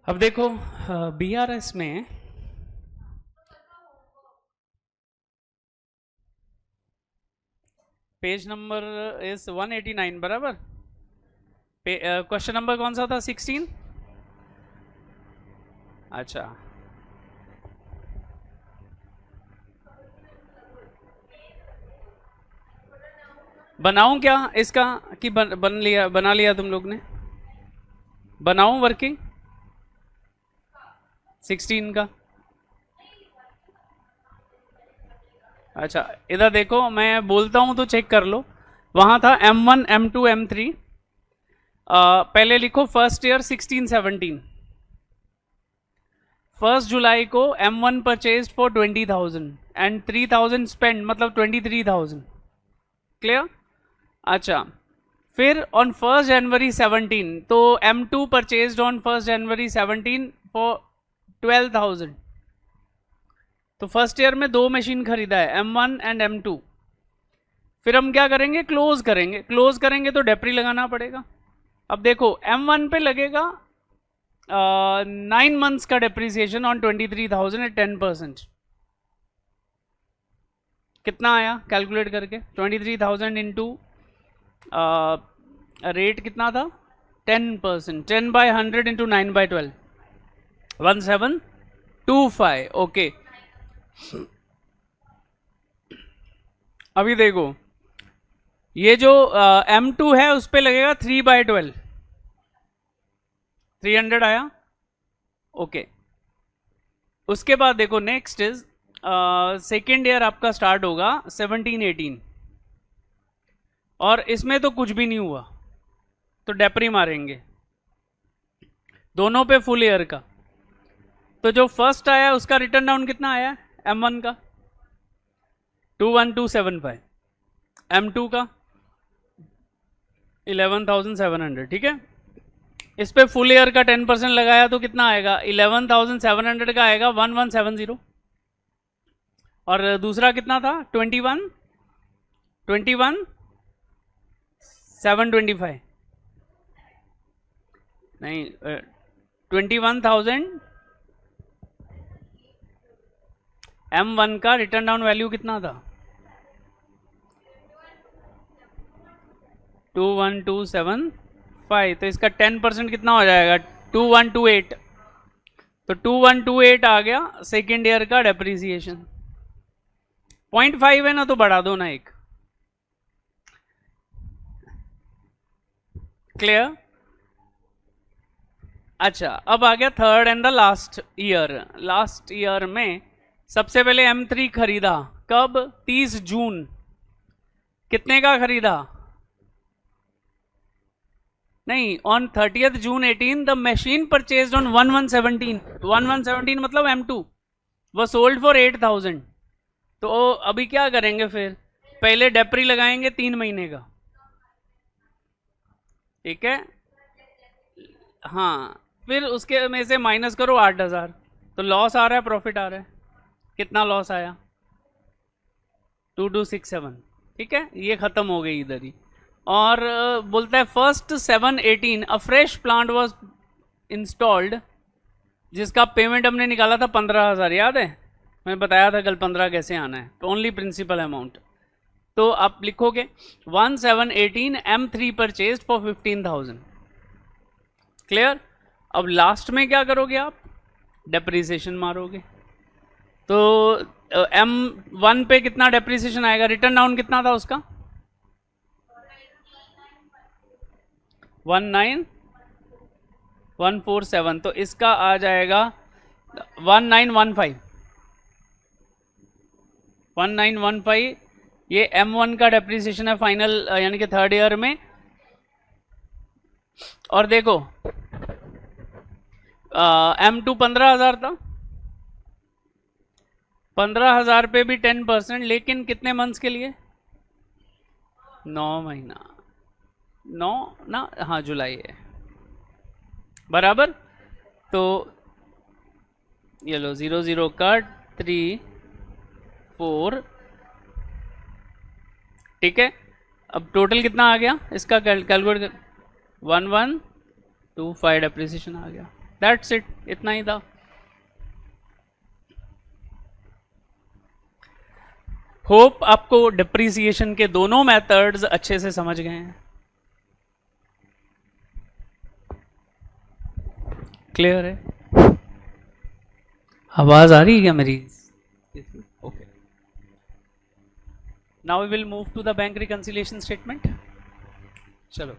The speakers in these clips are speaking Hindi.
अब देखो BRS में पेज नंबर इज 189 बराबर। क्वेश्चन नंबर कौन सा था? 16। अच्छा, बनाऊं क्या इसका कि बना लिया तुम लोग ने? बनाऊं वर्किंग 16 का? अच्छा, इधर देखो मैं बोलता हूं तो चेक कर लो। वहां था M1 M2 M3। पहले लिखो फर्स्ट ईयर 16-17। 1 जुलाई को M1 purchase for 20,000 and 3,000 spend, मतलब 23,000। क्लियर? अच्छा, फिर ऑन 1 जनवरी 17 तो M2 purchase on 1 January 17 for 12,000। तो फर्स्ट ईयर में दो मशीन खरीदा है, M1 एंड M2। फिर हम क्या करेंगे? क्लोज करेंगे तो डेप्री लगाना पड़ेगा। अब देखो M1 पे लगेगा 9 मंथ्स का डेप्रीसिएशन ऑन 23,000 एट 10%। कितना आया कैलकुलेट करके? 23,000 इंटू रेट कितना था? 10%। 10/100 इंटू 9/12, 1725। ओके, अभी देखो ये जो M2 है उस पर लगेगा 3/12, 300 आया। ओके, उसके बाद देखो नेक्स्ट इज सेकेंड ईयर आपका स्टार्ट होगा 17-18, और इसमें तो कुछ भी नहीं हुआ तो डेप्री मारेंगे दोनों पे फुल ईयर का। तो जो फर्स्ट आया उसका रिटर्न डाउन कितना आया M1 का? 21275। M2 का 11,700। ठीक है, इस पे फुल ईयर का 10% लगाया तो कितना आएगा? 11,700 का आएगा 1170। और दूसरा कितना था? 21,725 नहीं, 21,000। M1 का रिटर्न डाउन वैल्यू कितना था? 21,275। तो इसका 10% कितना हो जाएगा? 2128। तो 2128 आ गया सेकेंड ईयर का डेप्रीसिएशन। 0.5 है ना, तो बढ़ा दो ना एक। क्लियर? अच्छा, अब आ गया third and the last year. Last year में सबसे पहले M3 खरीदा कब? 30 जून। कितने का खरीदा? नहीं, on 30th June 18 the machine purchased on 1117। 1117 मतलब M2 वो सोल्ड फॉर 8,000। तो अभी क्या करेंगे? फिर पहले डेप्री लगाएंगे 3 महीने का। ठीक है, हाँ, फिर उसके में से माइनस करो 8,000। तो लॉस आ रहा है प्रॉफिट आ रहा है? कितना लॉस आया? 2267। ठीक है, ये खत्म हो गई इधर ही। और बोलता है 1st 7/18 a fresh plant was installed, जिसका पेमेंट हमने निकाला था 15,000। याद है? मैं बताया था कल 15 कैसे आना है, तो ओनली प्रिंसिपल अमाउंट। तो आप लिखोगे 1/7/18 M3 परचेज फॉर 15,000। क्लियर? अब लास्ट में क्या करोगे आप? डेप्रीसिएशन मारोगे। तो M1 पे कितना डेप्रीसिएशन आएगा? रिटर्न डाउन कितना था उसका? 19,147। तो इसका आ जाएगा 1915। 1915 ये M1 का डेप्रीसिएशन है फाइनल, यानी कि थर्ड ईयर में। और देखो M2 15,000 था। 15,000 पे भी 10%, लेकिन कितने मंथ्स के लिए? 9 महीना। 9 ना, हाँ, जुलाई है बराबर। तो ये लो 00 कट 3 4। ठीक है, अब टोटल कितना आ गया इसका? कैलकुलेट 1125 डेप्रिसिएशन आ गया। दैट्स इट, इतना ही था। होप आपको डिप्रिसिएशन के दोनों मेथड्स अच्छे से समझ गए हैं। क्लियर है? आवाज आ रही है क्या मेरी? Okay, now we will move to the bank reconciliation statement. चलो,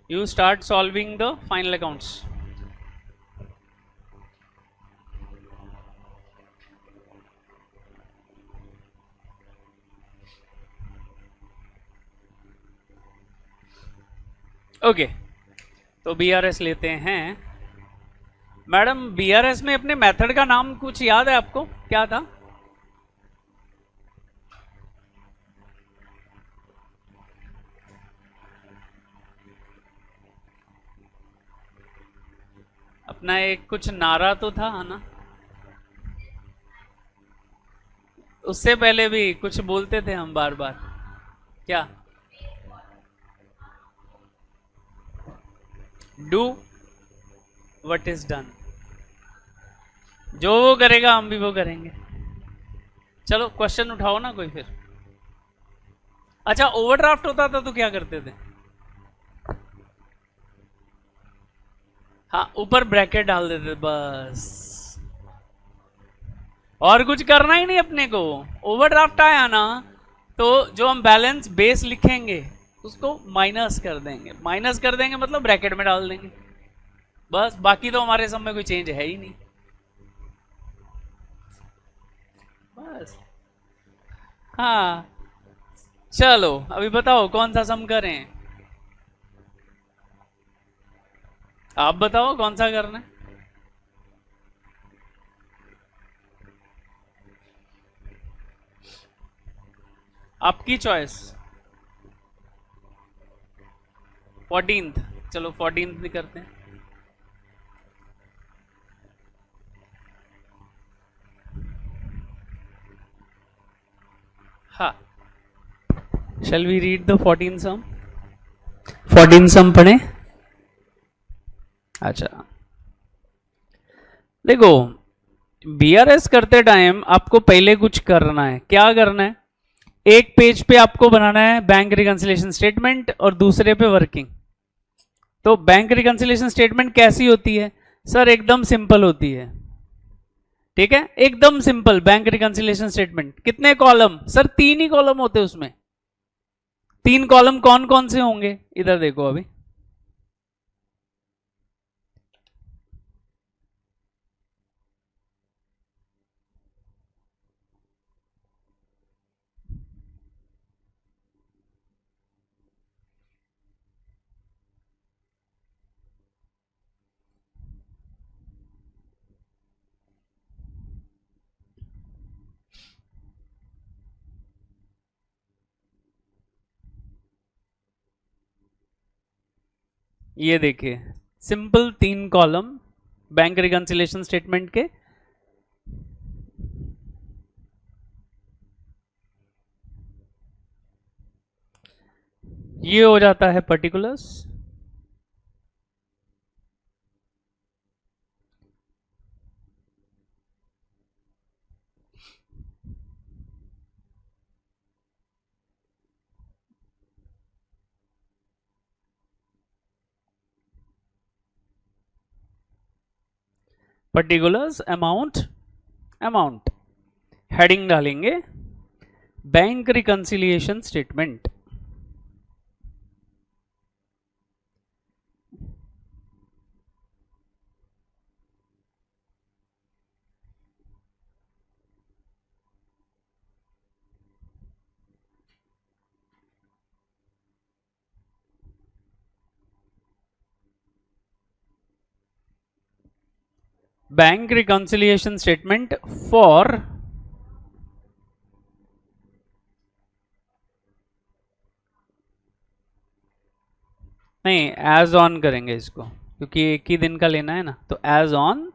you start solving the final accounts. ओके, तो बीआरएस लेते हैं। मैडम बीआरएस में अपने मेथड का नाम कुछ याद है आपको, क्या था? अपना एक कुछ नारा तो था ना, उससे पहले भी कुछ बोलते थे हम बार बार, क्या? Do what is done. जो वो करेगा हम भी वो करेंगे। चलो क्वेश्चन उठाओ ना कोई फिर। अच्छा, ओवरड्राफ्ट होता था तो क्या करते थे? हाँ, ऊपर ब्रैकेट डाल देते बस, और कुछ करना ही नहीं अपने को। ओवरड्राफ्ट आया ना तो जो हम बैलेंस बेस लिखेंगे उसको माइनस कर देंगे। माइनस कर देंगे मतलब ब्रैकेट में डाल देंगे बस, बाकी तो हमारे सब में कोई चेंज है ही नहीं बस। हाँ, चलो अभी बताओ कौन सा सम करें? आप बताओ कौन सा करना है? आपकी चॉइस। 14th, चलो 14th भी करते हैं। हाँ, शैल वी रीड द 14 सम? 14 सम पढ़े। अच्छा, देखो बीआरएस करते टाइम आपको पहले कुछ करना है। क्या करना है? एक पेज पे आपको बनाना है बैंक रिकंसिलिएशन स्टेटमेंट और दूसरे पे वर्किंग। तो बैंक रिकंसिलिएशन स्टेटमेंट कैसी होती है सर? एकदम सिंपल होती है, ठीक है, एकदम सिंपल। बैंक रिकंसिलिएशन स्टेटमेंट कितने कॉलम सर? 3 ही कॉलम होते हैं उसमें। 3 कॉलम कौन कौन से होंगे? इधर देखो अभी, ये देखिए simple 3 column bank reconciliation statement के। ये हो जाता है particulars, particulars, amount, amount heading डालेंगे bank reconciliation statement. Bank reconciliation statement for नहीं, एज ऑन करेंगे इसको क्योंकि एक ही दिन का लेना है ना, तो एज ऑन।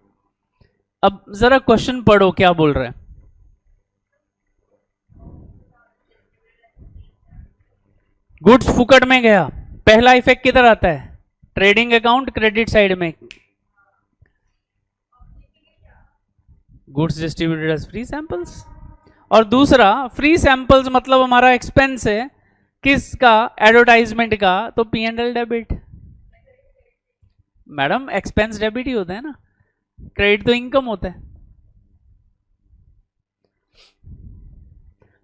अब जरा क्वेश्चन पढ़ो क्या बोल रहे हैं। गुड्स फुकट में गया, पहला इफेक्ट किधर आता है? ट्रेडिंग अकाउंट क्रेडिट साइड में। Goods distributed as free samples. और दूसरा फ्री सैंपल्स मतलब हमारा एक्सपेंस है किसका? एडवर्टाइजमेंट का, तो P and L debit. Madam expense debit ही होता है ना, क्रेडिट तो इनकम होता है।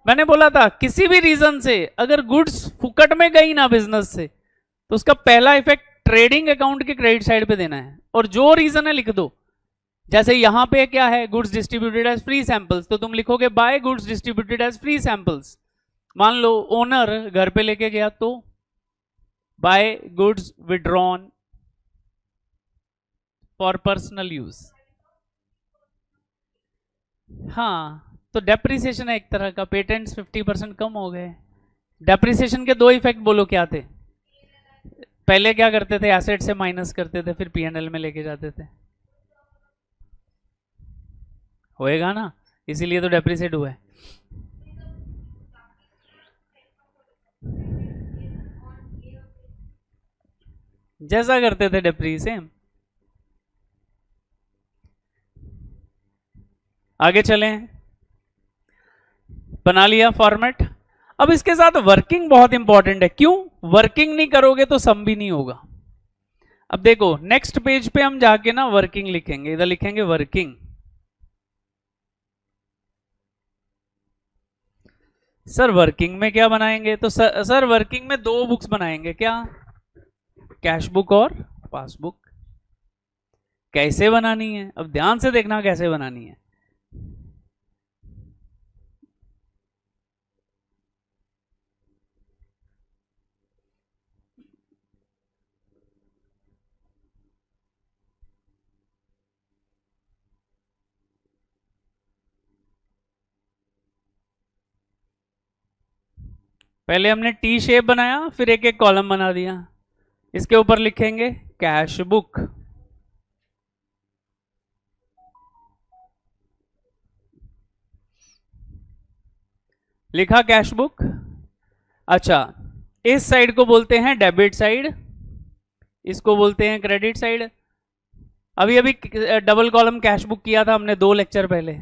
मैंने बोला था किसी भी रीजन से अगर गुड्स फुकट में गई ना बिजनेस से, तो उसका पहला इफेक्ट ट्रेडिंग अकाउंट के क्रेडिट साइड पे देना है, और जो रीजन है लिख दो। जैसे यहां पे क्या है? Goods distributed as free samples, तो तुम लिखोगे by goods distributed as free samples. मान लो ओनर घर पे लेके गया तो by goods withdrawn for personal use. हाँ, तो डेप्रिसिएशन है एक तरह का, पेटेंट्स 50% कम हो गए। डेप्रिसिएशन के दो इफेक्ट बोलो क्या थे? पहले क्या करते थे? एसेट से माइनस करते थे, फिर पीएनएल में लेके जाते थे। होएगा ना, इसीलिए तो डेप्रिसिएट हुआ है। जैसा करते थे डेप्री सेम। आगे चलें, बना लिया फॉर्मेट। अब इसके साथ वर्किंग बहुत इंपॉर्टेंट है। क्यों? वर्किंग नहीं करोगे तो सम भी नहीं होगा। अब देखो नेक्स्ट पेज पे हम जाके ना वर्किंग लिखेंगे, इधर लिखेंगे वर्किंग। सर वर्किंग में क्या बनाएंगे? तो सर वर्किंग में दो बुक्स बनाएंगे। क्या? कैश बुक और पासबुक। कैसे बनानी है? अब ध्यान से देखना कैसे बनानी है। पहले हमने टी शेप बनाया, फिर एक एक कॉलम बना दिया। इसके ऊपर लिखेंगे कैश बुक। लिखा कैश बुक। अच्छा, इस साइड को बोलते हैं डेबिट साइड, इसको बोलते हैं क्रेडिट साइड। अभी अभी डबल कॉलम कैश बुक किया था हमने 2 लेक्चर पहले,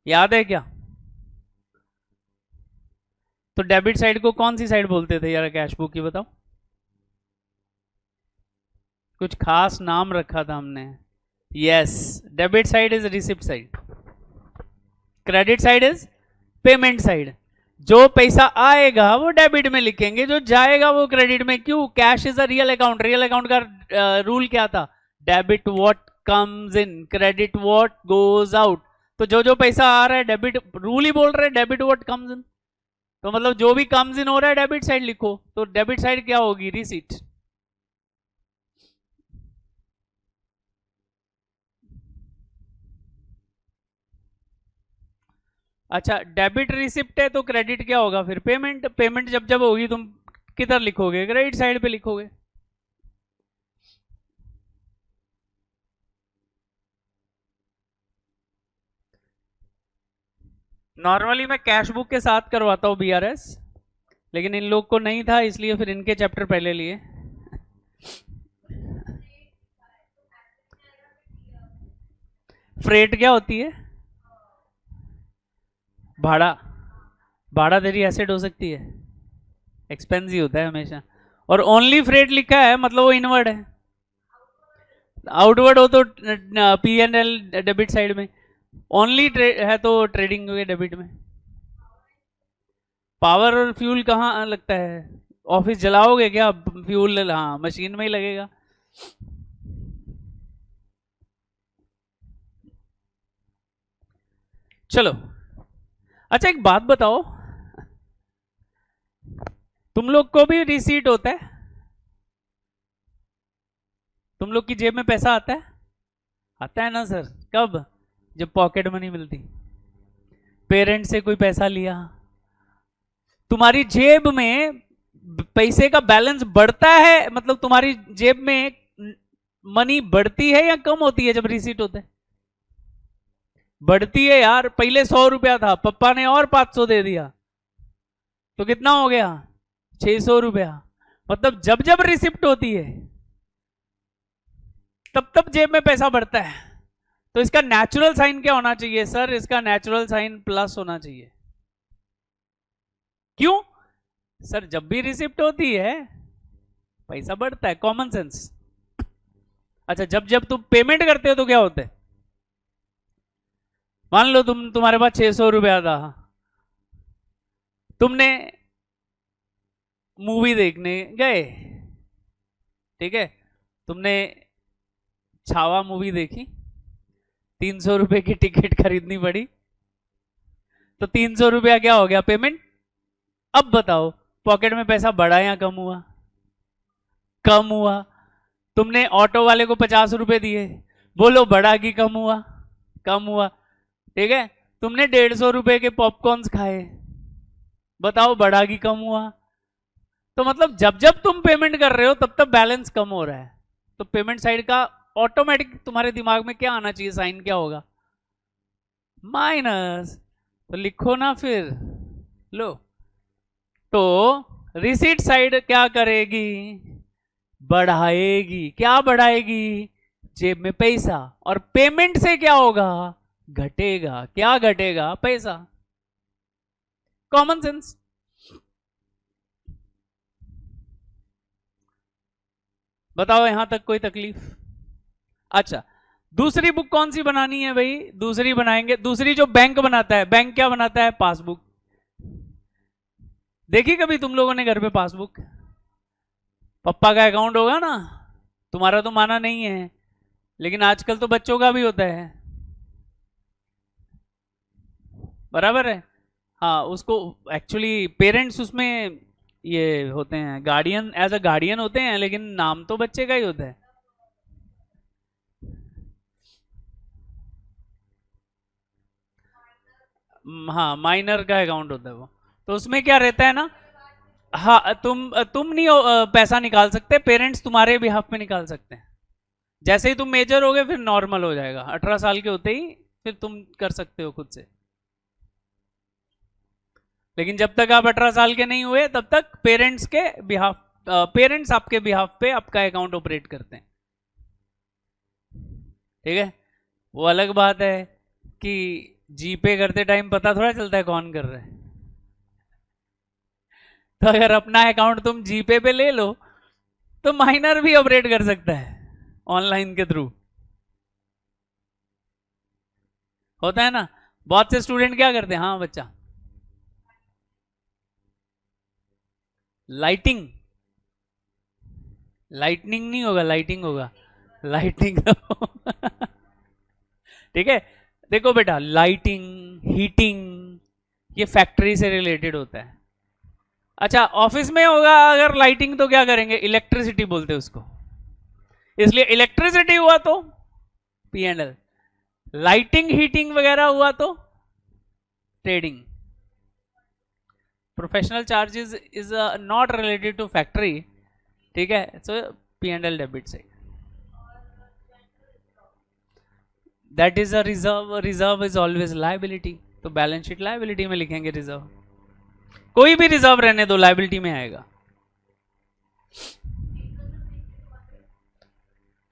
याद है क्या? तो डेबिट साइड को कौन सी साइड बोलते थे यार कैश बुक की, बताओ? कुछ खास नाम रखा था हमने। Yes, debit side is receipt side, credit side is payment side. जो पैसा आएगा वो डेबिट में लिखेंगे, जो जाएगा वो क्रेडिट में। क्यों? Cash is a real account. Real account का रूल क्या था? Debit what comes in, credit what goes out. तो जो जो पैसा आ रहा है डेबिट, रूल ही बोल रहे हैं डेबिट व्हाट कम्स इन। तो मतलब जो भी कम्स इन हो रहा है डेबिट साइड लिखो। तो डेबिट साइड क्या होगी? रिसीट। अच्छा, डेबिट रिसिप्ट है तो क्रेडिट क्या होगा फिर? पेमेंट। पेमेंट जब जब होगी तुम किधर लिखोगे? क्रेडिट साइड पे लिखोगे। नॉर्मली मैं कैश बुक के साथ करवाता हूँ बीआरएस, लेकिन इन लोग को नहीं था इसलिए फिर इनके चैप्टर पहले लिए। फ्रेट क्या होती है? भाड़ा। भाड़ा तेरी एसेट हो सकती है, एक्सपेंस ही होता है हमेशा। और ओनली फ्रेट लिखा है मतलब वो इनवर्ड है। आउटवर्ड हो तो P and L debit side में, ओनली है तो ट्रेडिंग के डेबिट में। पावर और फ्यूल कहाँ लगता है? ऑफिस जलाओगे क्या? फ्यूल हाँ मशीन में ही लगेगा। चलो, अच्छा एक बात बताओ, तुम लोग को भी रिसीट होता है? तुम लोग की जेब में पैसा आता है? आता है ना सर। कब? जब पॉकेट मनी मिलती, पेरेंट से कोई पैसा लिया, तुम्हारी जेब में पैसे का बैलेंस बढ़ता है, मतलब तुम्हारी जेब में मनी बढ़ती है या कम होती है जब रिसीट होता है? बढ़ती है यार। पहले 100 रुपया था, पप्पा ने और 500 दे दिया, तो कितना हो गया 600 रुपया। मतलब जब जब रिसिप्ट होती है तब तब जेब में पैसा बढ़ता है। तो इसका नेचुरल साइन क्या होना चाहिए सर? इसका नेचुरल साइन प्लस होना चाहिए। क्यों सर? जब भी रिसिप्ट होती है पैसा बढ़ता है, कॉमन सेंस। अच्छा, जब जब तुम पेमेंट करते हो तो क्या होता है? मान लो तुम्हारे पास 600 रुपया था, तुमने मूवी देखने गए, ठीक है, तुमने छावा मूवी देखी, 300 रुपए की टिकट खरीदनी पड़ी, तो 300 रुपया क्या हो गया पेमेंट। अब बताओ पॉकेट में पैसा बढ़ा या कम हुआ? कम हुआ। तुमने ऑटो वाले को 50 रुपए दिए, बोलो बढ़ा कि कम हुआ? कम हुआ। ठीक है, तुमने 150 रुपए के पॉपकॉर्न्स खाए, बताओ बढ़ा कि कम हुआ? तो मतलब जब जब तुम पेमेंट कर रहे हो तब तब बैलेंस कम हो रहा है। तो पेमेंट साइड का ऑटोमेटिक तुम्हारे दिमाग में क्या आना चाहिए? साइन क्या होगा? माइनस। तो लिखो ना फिर, लो। तो रिसीट साइड क्या करेगी? बढ़ाएगी। क्या बढ़ाएगी? जेब में पैसा। और पेमेंट से क्या होगा? घटेगा। क्या घटेगा? पैसा। Common sense. बताओ यहां तक कोई तकलीफ? अच्छा, दूसरी बुक कौन सी बनानी है भाई? दूसरी बनाएंगे। दूसरी जो बैंक बनाता है, बैंक क्या बनाता है? पासबुक। देखी कभी तुम लोगों ने घर पे पासबुक? पप्पा का अकाउंट होगा ना, तुम्हारा तो माना नहीं है, लेकिन आजकल तो बच्चों का भी होता है, बराबर है। हाँ, उसको एक्चुअली पेरेंट्स उसमें ये होते हैं, गार्डियन, एज अ गार्डियन होते हैं, लेकिन नाम तो बच्चे का ही होता है। हाँ, माइनर का अकाउंट होता है वो। तो उसमें क्या रहता है ना, हाँ, तुम नहीं पैसा निकाल सकते, पेरेंट्स तुम्हारे बिहाफ में निकाल सकते हैं। जैसे ही तुम मेजर हो गए फिर नॉर्मल हो जाएगा, 18 साल के होते ही फिर तुम कर सकते हो खुद से। लेकिन जब तक आप 18 साल के नहीं हुए तब तक पेरेंट्स के बिहाफ, पेरेंट्स आपके बिहाफ पे आपका अकाउंट ऑपरेट करते हैं। ठीक है, वो अलग बात है कि जीपे करते टाइम पता थोड़ा चलता है कौन कर रहा है। तो अगर अपना अकाउंट तुम जीपे पे ले लो तो माइनर भी ऑपरेट कर सकता है ऑनलाइन के थ्रू। होता है ना, बहुत से स्टूडेंट क्या करते हैं। हाँ बच्चा, लाइटिंग, लाइटनिंग नहीं होगा, लाइटिंग होगा, लाइटिंग। ठीक है, देखो बेटा, लाइटिंग, हीटिंग, ये फैक्ट्री से रिलेटेड होता है। अच्छा, ऑफिस में होगा अगर लाइटिंग तो क्या करेंगे? इलेक्ट्रिसिटी बोलते हैं उसको, इसलिए इलेक्ट्रिसिटी हुआ तो P&L, लाइटिंग हीटिंग वगैरह हुआ तो trading. Professional charges is not related to factory, ठीक है, so P&L debit side. That is a reserve, reserve is always liability, तो बैलेंस शीट लाइबिलिटी में लिखेंगे रिजर्व। कोई भी रिजर्व रहने दो, लाइबिलिटी में आएगा।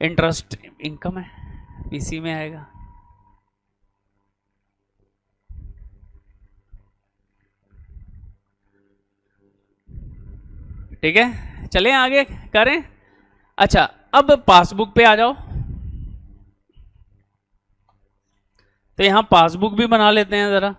इंटरेस्ट इनकम है, पीसी में आएगा। ठीक है, चलें आगे करें। अच्छा, अब पासबुक पे आ जाओ। तो यहां पासबुक भी बना लेते हैं जरा।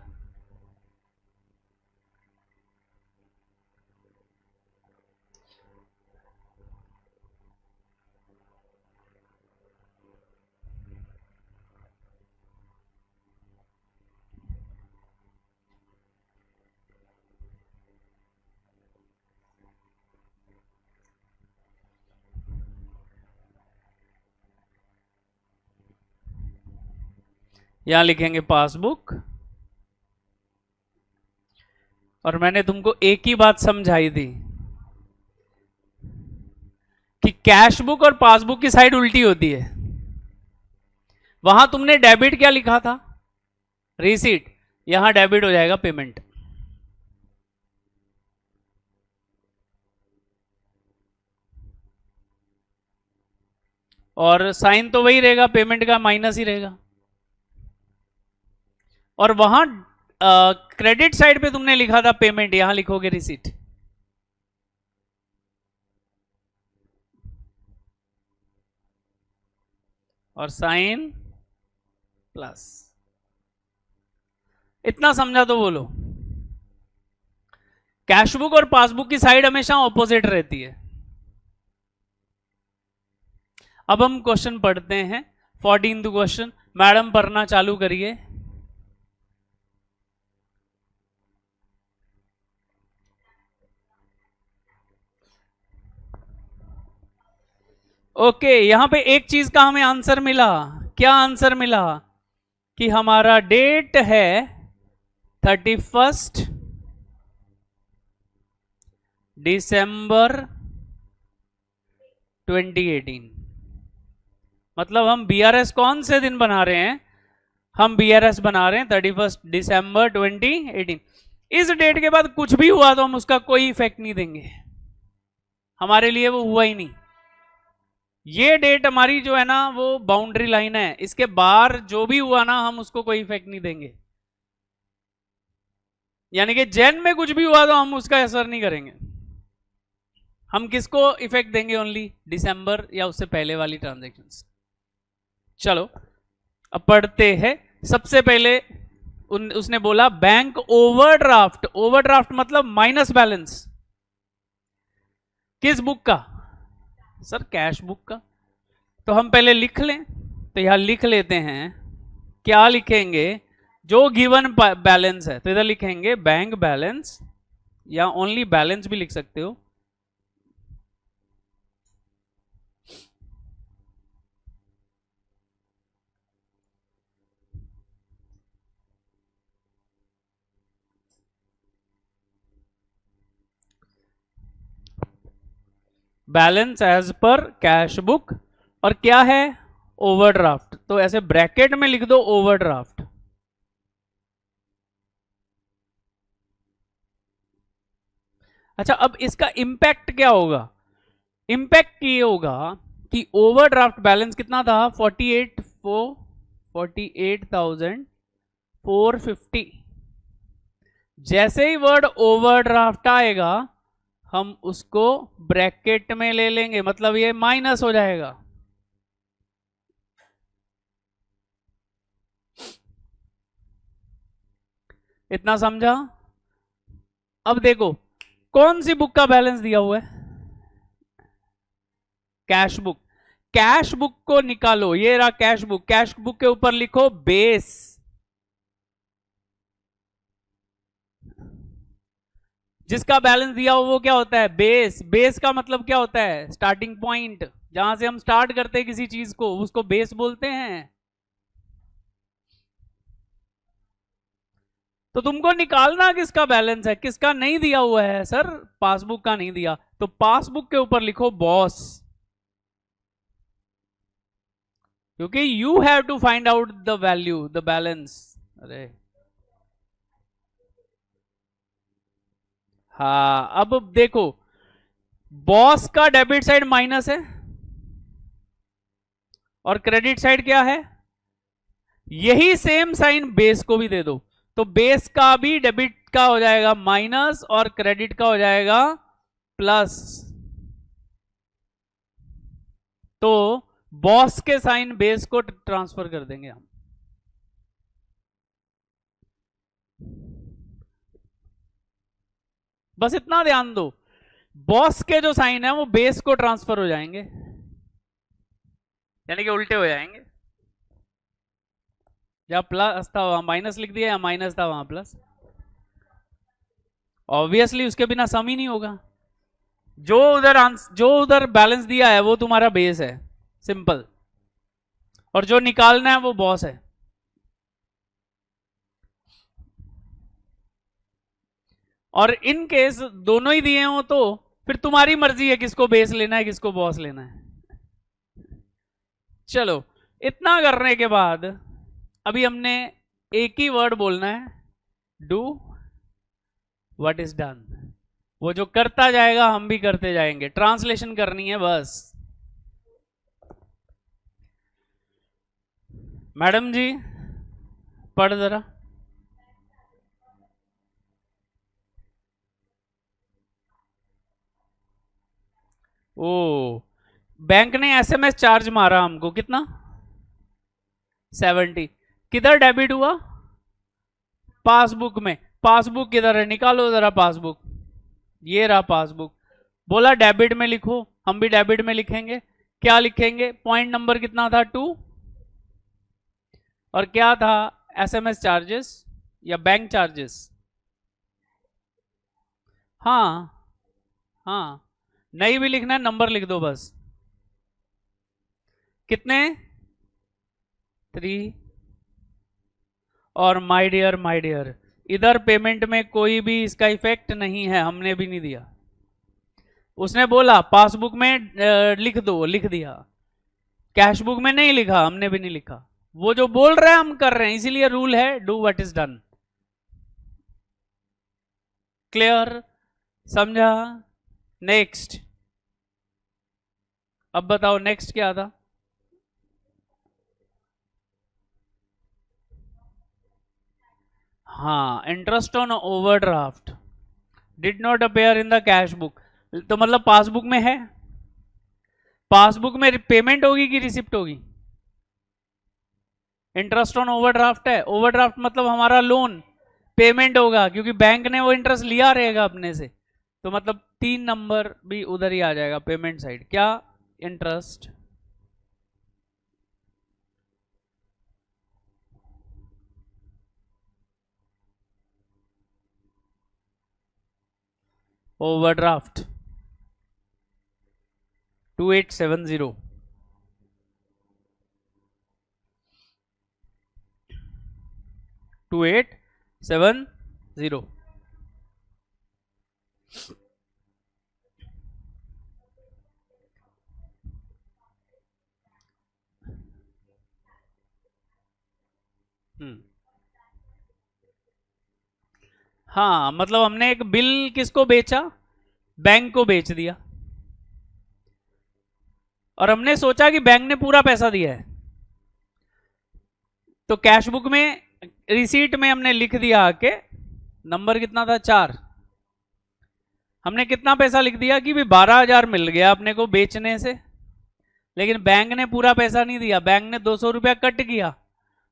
यहां लिखेंगे पासबुक, और मैंने तुमको एक ही बात समझाई थी कि कैश बुक और पासबुक की साइड उल्टी होती है। वहां तुमने डेबिट क्या लिखा था? रिसीट। यहां डेबिट हो जाएगा पेमेंट। और साइन तो वही रहेगा, पेमेंट का माइनस ही रहेगा। और वहां क्रेडिट साइड पे तुमने लिखा था पेमेंट, यहां लिखोगे रिसीट। और साइन प्लस। इतना समझा तो बोलो। कैशबुक और पासबुक की साइड हमेशा ऑपोजिट रहती है। अब हम क्वेश्चन पढ़ते हैं। 14th क्वेश्चन, मैडम पढ़ना चालू करिए। ओके, यहां पे एक चीज का हमें आंसर मिला। क्या आंसर मिला? कि हमारा डेट है 31 दिसंबर 2018। मतलब हम बीआरएस कौन से दिन बना रहे हैं? हम बीआरएस बना रहे हैं 31 दिसंबर 2018। इस डेट के बाद कुछ भी हुआ तो हम उसका कोई इफेक्ट नहीं देंगे, हमारे लिए वो हुआ ही नहीं। ये डेट हमारी जो है ना वो बाउंड्री लाइन है, इसके बाहर जो भी हुआ ना हम उसको कोई इफेक्ट नहीं देंगे। यानी कि जैन में कुछ भी हुआ तो हम उसका असर नहीं करेंगे। हम किसको इफेक्ट देंगे? ओनली दिसंबर या उससे पहले वाली ट्रांजैक्शंस। चलो अब पढ़ते हैं। सबसे पहले उसने बोला बैंक ओवरड्राफ्ट। ओवरड्राफ्ट मतलब माइनस बैलेंस। किस बुक का? सर कैश बुक का। तो हम पहले लिख लें, तो यहां लिख लेते हैं। क्या लिखेंगे? जो गिवन बैलेंस है, तो इधर लिखेंगे बैंक बैलेंस, या ओनली बैलेंस भी लिख सकते हो। Balance as per cash book. और क्या है? ओवरड्राफ्ट। तो ऐसे ब्रैकेट में लिख दो ओवरड्राफ्ट। अच्छा, अब इसका इंपैक्ट क्या होगा? इंपैक्ट ये होगा कि ओवरड्राफ्ट बैलेंस कितना था? 48,450। जैसे ही वर्ड ओवरड्राफ्ट आएगा हम उसको ब्रैकेट में ले लेंगे, मतलब ये माइनस हो जाएगा। इतना समझा? अब देखो कौन सी बुक का बैलेंस दिया हुआ है? Cash book. कैश बुक को निकालो, ये रहा कैश बुक। कैश बुक के ऊपर लिखो बेस। जिसका बैलेंस दिया हो वो क्या होता है? बेस। बेस का मतलब क्या होता है? स्टार्टिंग पॉइंट, जहां से हम स्टार्ट करते हैं किसी चीज को, उसको बेस बोलते हैं। तो तुमको निकालना किसका बैलेंस है, किसका नहीं दिया हुआ है? सर पासबुक का नहीं दिया, तो पासबुक के ऊपर लिखो बॉस, क्योंकि you have to find out the value, the balance. अरे हाँ, अब देखो बॉस का डेबिट साइड माइनस है और क्रेडिट साइड क्या है? यही सेम साइन बेस को भी दे दो, तो बेस का भी डेबिट का हो जाएगा माइनस और क्रेडिट का हो जाएगा प्लस। तो बॉस के साइन बेस को ट्रांसफर कर देंगे हम। बस इतना ध्यान दो, बॉस के जो साइन है वो बेस को ट्रांसफर हो जाएंगे, यानी कि उल्टे हो जाएंगे। जहां प्लस था वहां माइनस लिख दिया, या माइनस था वहां प्लस। ऑब्वियसली उसके बिना सम ही नहीं होगा। जो उधर बैलेंस दिया है वो तुम्हारा बेस है, सिंपल। और जो निकालना है वो बॉस है। और इन केस दोनों ही दिए हो तो फिर तुम्हारी मर्जी है किसको बेस लेना है, किसको बॉस लेना है। चलो इतना करने के बाद अभी हमने एक ही वर्ड बोलना है, डू व्हाट इज डन। वो जो करता जाएगा हम भी करते जाएंगे, ट्रांसलेशन करनी है बस। मैडम जी पढ़ जरा। ओ, बैंक ने एसएमएस चार्ज मारा हमको कितना? 70। किधर डेबिट हुआ? पासबुक में। पासबुक किधर है? निकालो जरा पासबुक। ये रहा पासबुक। बोला डेबिट में लिखो, हम भी डेबिट में लिखेंगे। क्या लिखेंगे? पॉइंट नंबर कितना था? 2। और क्या था? एसएमएस चार्जेस या बैंक चार्जेस? हाँ हाँ, नहीं भी लिखना है, नंबर लिख दो बस। कितने? 3। और माय डियर इधर पेमेंट में कोई भी इसका इफेक्ट नहीं है, हमने भी नहीं दिया। उसने बोला पासबुक में लिख दो, लिख दिया। कैश बुक में नहीं लिखा, हमने भी नहीं लिखा। वो जो बोल रहे हैं हम कर रहे हैं, इसीलिए रूल है do what is done. Clear? समझा? नेक्स्ट। अब बताओ नेक्स्ट क्या था? हाँ, interest on overdraft did not appear in the cash book. तो मतलब पासबुक में है। पासबुक में पेमेंट होगी कि रिसिप्ट होगी? इंटरेस्ट ऑन ओवरड्राफ्ट है। ओवरड्राफ्ट मतलब हमारा लोन, पेमेंट होगा क्योंकि बैंक ने वो इंटरेस्ट लिया रहेगा अपने से। तो मतलब 3 नंबर भी उधर ही आ जाएगा, पेमेंट साइड। क्या? Interest overdraft 2870। टू 2870। हाँ, मतलब हमने एक बिल किसको बेचा? बैंक को बेच दिया। और हमने सोचा कि बैंक ने पूरा पैसा दिया है, तो कैश बुक में रिसीट में हमने लिख दिया आके नंबर कितना था? 4। हमने कितना पैसा लिख दिया कि भी 12,000 मिल गया अपने को बेचने से, लेकिन बैंक ने पूरा पैसा नहीं दिया, बैंक ने 200 रुपया कट किया।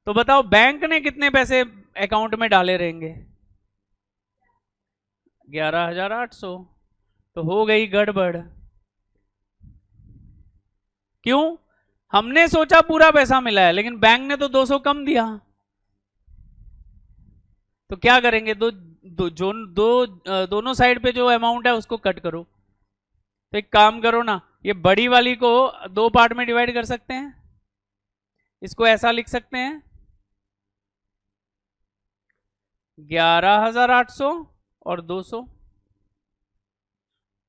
तो बताओ बैंक ने कितने पैसे अकाउंट में डाले रहेंगे? 11,800। तो हो गई गड़बड़। क्यों? हमने सोचा पूरा पैसा मिला है, लेकिन बैंक ने तो 200 कम दिया। तो क्या करेंगे? दोनों साइड पे जो अमाउंट है उसको कट करो। तो एक काम करो ना, ये बड़ी वाली को 2 पार्ट में डिवाइड कर सकते हैं। इसको ऐसा लिख सकते हैं 11,800 और 200,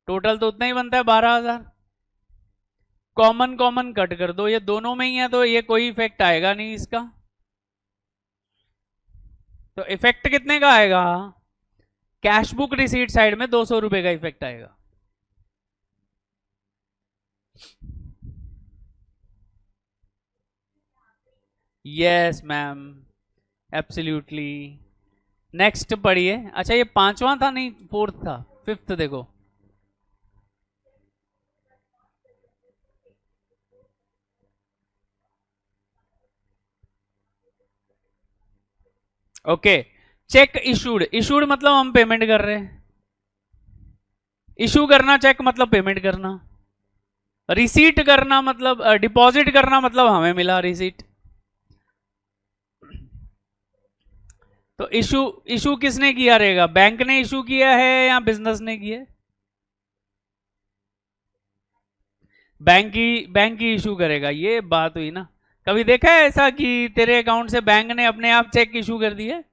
टोटल तो उतना ही बनता है 12,000। कॉमन कॉमन कट कर दो, ये दोनों में ही है तो ये कोई इफेक्ट आएगा नहीं इसका। तो इफेक्ट कितने का आएगा? कैश बुक रिसीट साइड में 200 रुपए का इफेक्ट आएगा। Yes ma'am, absolutely. नेक्स्ट पढ़िए। अच्छा, ये 5वां था? नहीं, 4th था। 5th देखो। Okay, check issued. इशूड मतलब हम पेमेंट कर रहे हैं। इशू करना चेक मतलब पेमेंट करना। रिसीट करना मतलब डिपॉजिट करना मतलब हमें मिला रिसीट। तो इशू, इशू किसने किया रहेगा? बैंक ने इशू किया है या बिजनेस ने किया है? बैंक ही इशू करेगा। ये बात हुई ना। कभी देखा है ऐसा कि तेरे अकाउंट से बैंक ने अपने आप चेक इशू कर दिए?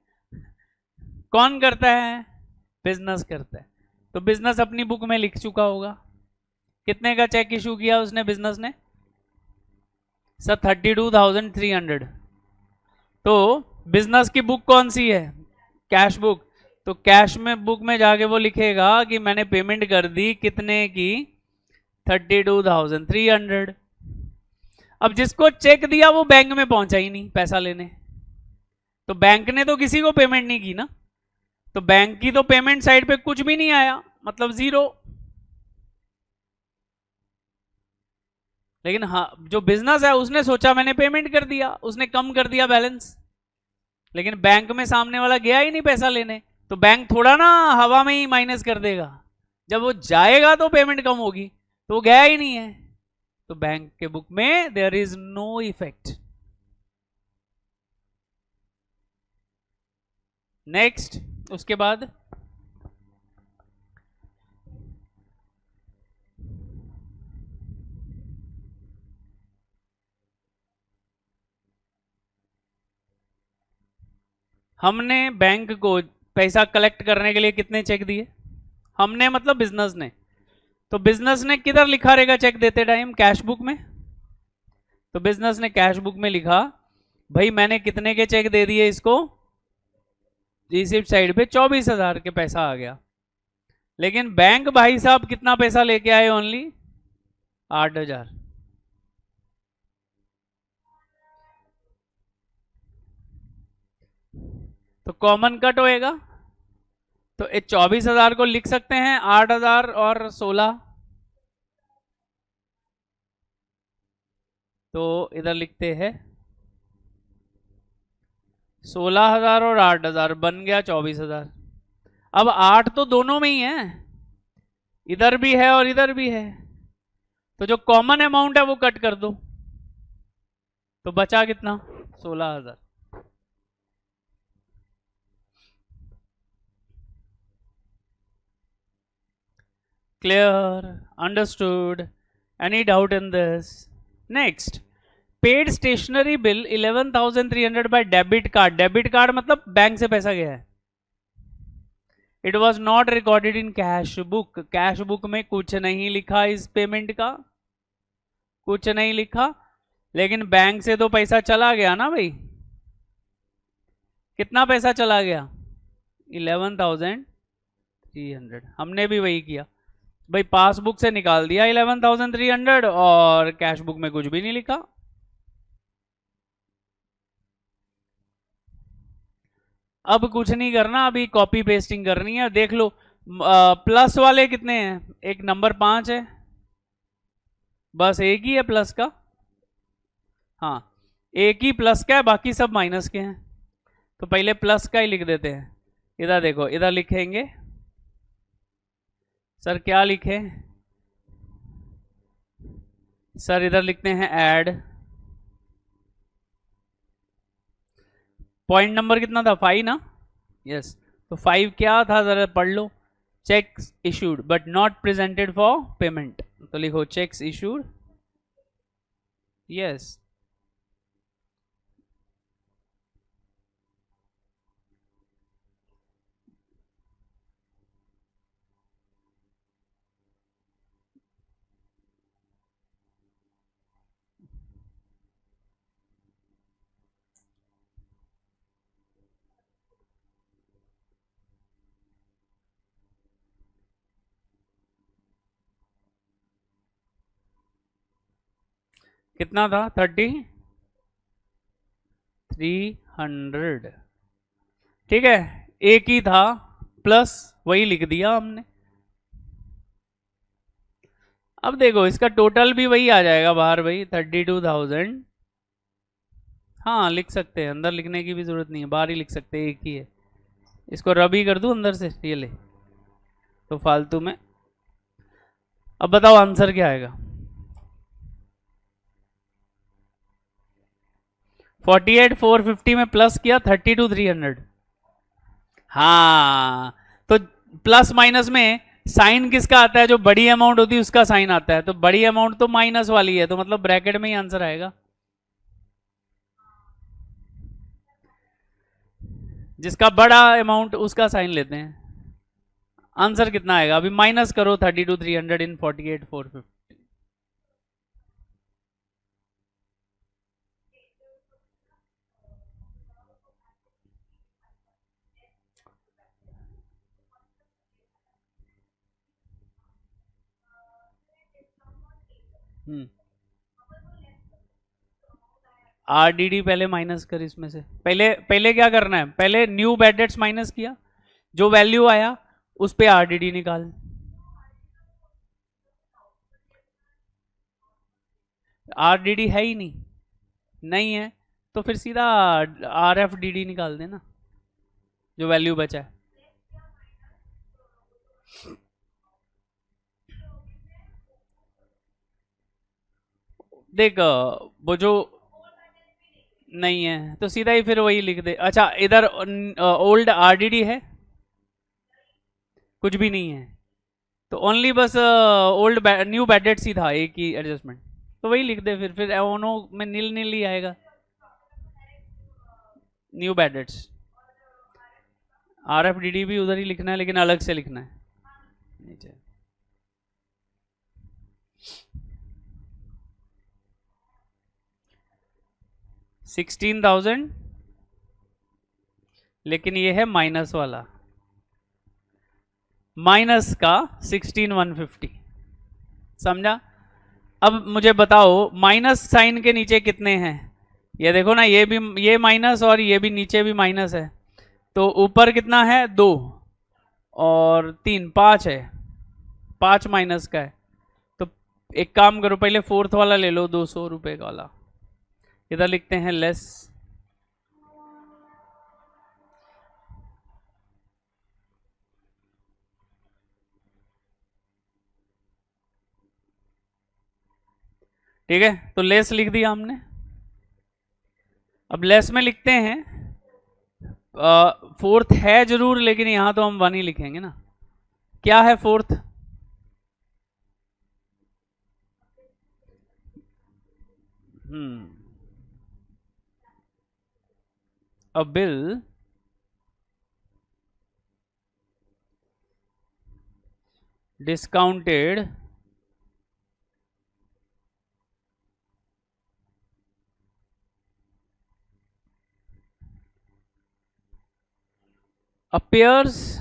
कौन करता है? बिजनेस करता है। तो बिजनेस अपनी बुक में लिख चुका होगा कितने का चेक इशू किया उसने, बिजनेस ने? सर 32,300। तो बिजनेस की बुक कौन सी है? Cash book. तो कैश में बुक में जाके वो लिखेगा कि मैंने पेमेंट कर दी कितने की? 32,300। अब जिसको चेक दिया वो बैंक में पहुंचा ही नहीं पैसा लेने, तो बैंक ने तो किसी को पेमेंट नहीं की ना, तो बैंक की तो पेमेंट साइड पे कुछ भी नहीं आया, मतलब जीरो। लेकिन हाँ, जो बिजनेस है उसने सोचा मैंने पेमेंट कर दिया, उसने कम कर दिया बैलेंस, लेकिन बैंक में सामने वाला गया ही नहीं पैसा लेने, तो बैंक थोड़ा ना हवा में ही माइनस कर देगा, जब वो जाएगा तो पेमेंट कम होगी, तो वो गया ही नहीं है, तो बैंक के बुक में there is no effect. Next, उसके बाद हमने बैंक को पैसा कलेक्ट करने के लिए कितने चेक दिए, हमने मतलब बिजनेस ने, तो बिजनेस ने किधर लिखा रहेगा चेक देते टाइम, कैश बुक में, तो बिजनेस ने कैश बुक में लिखा भाई मैंने कितने के चेक दे दिए इसको, रिसिप्ट साइड पे 24,000 के पैसा आ गया, लेकिन बैंक भाई साहब कितना पैसा लेके आए, ओनली 8,000, तो कॉमन कट होएगा, तो 24,000 को लिख सकते हैं 8,000 और 16, तो इधर लिखते हैं 16,000 और 8,000 बन गया 24,000। अब 8 तो दोनों में ही है, इधर भी है और इधर भी है, तो जो कॉमन अमाउंट है वो कट कर दो, तो बचा कितना, 16,000। Clear, understood, any doubt in this? Next, paid stationery bill 11,300 by debit card, debit card मतलब बैंक से पैसा गया है, it was not recorded in cash book, cash book में कुछ नहीं लिखा इस पेमेंट का, कुछ नहीं लिखा, लेकिन बैंक से तो पैसा चला गया ना भाई, कितना पैसा चला गया, 11,300, हमने भी वही किया भाई, पासबुक से निकाल दिया 11,300 और कैश बुक में कुछ भी नहीं लिखा। अब कुछ नहीं करना, अभी कॉपी पेस्टिंग करनी है, देख लो प्लस वाले कितने हैं, एक नंबर 5 है, बस एक ही है प्लस का, हाँ एक ही प्लस का है, बाकी सब माइनस के हैं, तो पहले प्लस का ही लिख देते हैं। इधर देखो, इधर लिखेंगे सर, क्या लिखे सर, इधर लिखते हैं ऐड, पॉइंट नंबर कितना था, 5 ना, यस, तो 5 क्या था जरा पढ़ लो, cheques issued but not presented for payment, तो लिखो चेक्स इशूड, यस, कितना था 3,300, ठीक है, एक ही था प्लस, वही लिख दिया हमने। अब देखो इसका टोटल भी वही आ जाएगा बाहर भाई, 32,000, हाँ लिख सकते हैं, अंदर लिखने की भी जरूरत नहीं है, बाहर ही लिख सकते हैं, एक ही है, इसको रबी कर दूं अंदर से, ये ले, तो फालतू में। अब बताओ आंसर क्या आएगा, 48,450 में प्लस किया 32,300, हाँ, तो प्लस माइनस में साइन किसका आता है, जो बड़ी अमाउंट होती है उसका साइन आता है, तो बड़ी अमाउंट तो माइनस वाली है, तो मतलब ब्रैकेट में ही आंसर आएगा, जिसका बड़ा अमाउंट उसका साइन लेते हैं। आंसर कितना आएगा, अभी माइनस करो 32,300 इन 48,450, हम्म आरडीडी पहले माइनस कर इसमें से, पहले क्या करना है, पहले न्यू बैड डेट्स माइनस किया, जो वैल्यू आया उस पे आरडीडी निकाल। आरडीडी है ही नहीं, नहीं है तो फिर सीधा आरएफडीडी निकाल देना जो वैल्यू बचा है। देख वो जो नहीं है तो सीधा ही फिर वही लिख दे। अच्छा इधर ओल्ड आरडीडी है, कुछ भी नहीं है, तो ओनली बस ओल्ड न्यू बैड डेट्स ही था, एक ही एडजस्टमेंट, तो वही लिख दे फिर ओनो में नील नील ही आएगा, न्यू बैड डेट्स। आरएफडीडी भी उधर ही लिखना है लेकिन अलग से लिखना है नीचे। $16,000, लेकिन ये है माइनस वाला, माइनस का 16,150, समझा। अब मुझे बताओ माइनस साइन के नीचे कितने हैं, ये देखो ना, ये भी ये माइनस और ये भी नीचे भी माइनस है, तो ऊपर कितना है 2 और 3 5 है, 5 माइनस का है। तो एक काम करो पहले फोर्थ वाला ले लो, 200 रुपये का वाला, इधर लिखते हैं लेस, ठीक है, तो लेस लिख दिया हमने। अब लेस में लिखते हैं फोर्थ है जरूर, लेकिन यहां तो हम 1 ही लिखेंगे ना। क्या है fourth, a bill discounted appears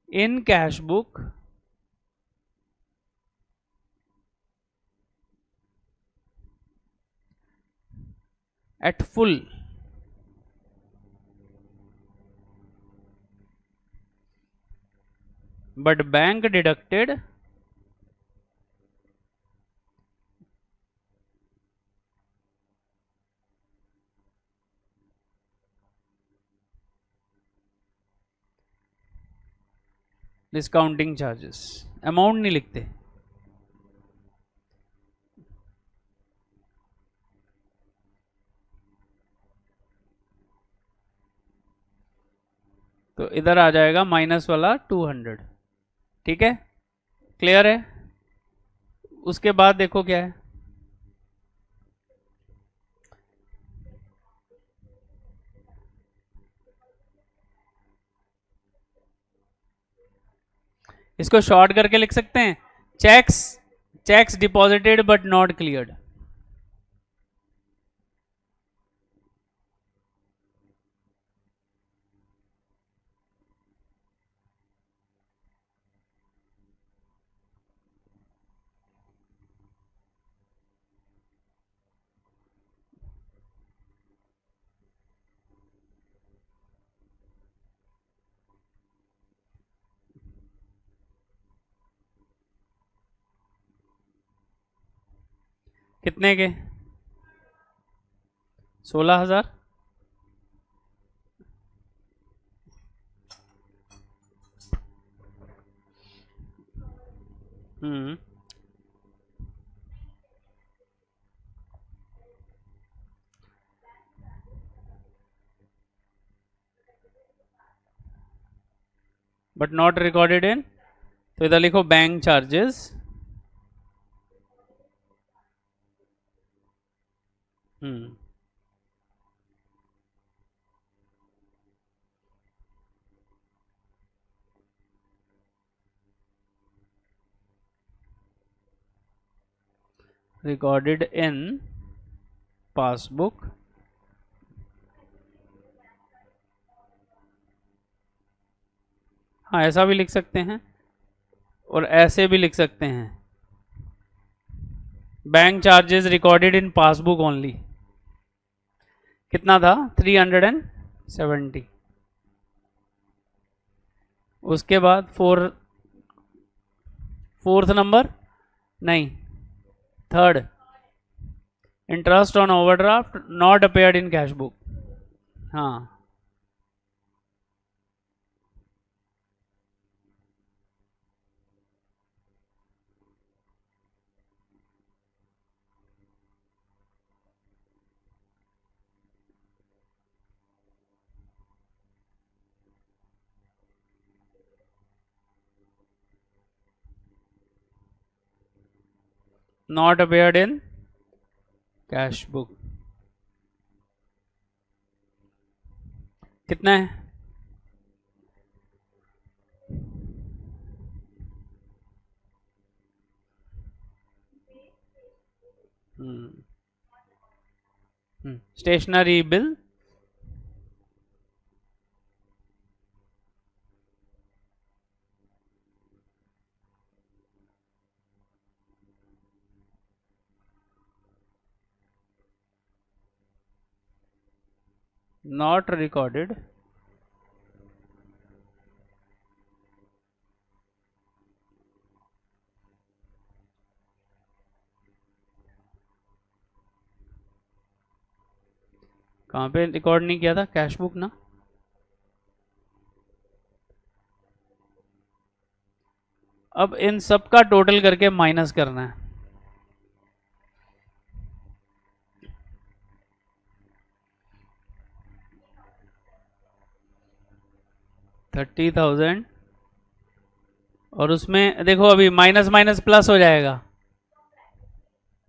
in cash book at full but bank deducted discounting charges. Amount नहीं लिखते, तो इधर आ जाएगा माइनस वाला 200, ठीक है, क्लियर है। उसके बाद देखो क्या है, इसको शॉर्ट करके लिख सकते हैं, checks deposited but not cleared. कितने के, 16,000, बट नॉट रिकॉर्डेड इन, तो इधर लिखो bank charges, recorded in passbook हाँ ऐसा भी लिख सकते हैं और ऐसे भी लिख सकते हैं, bank charges recorded in passbook only कितना था 370। उसके बाद फोर्थ नंबर नहीं third interest on overdraft not appeared in cash book. हाँ not appeared in cash book कितना है? स्टेशनरी बिल नॉट रिकॉर्डेड कहाँ पे रिकॉर्ड नहीं किया था? कैश बुक ना। अब इन सब का टोटल करके माइनस करना है। $30,000 और उसमें देखो अभी माइनस माइनस प्लस हो जाएगा।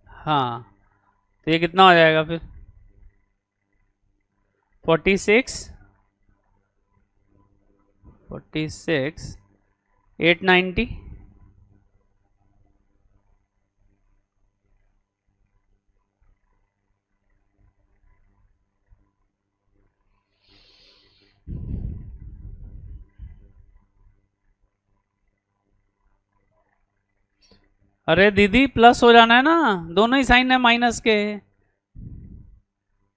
हाँ तो ये कितना हो जाएगा फिर 890। अरे दीदी प्लस हो जाना है ना, दोनों ही साइन है माइनस के,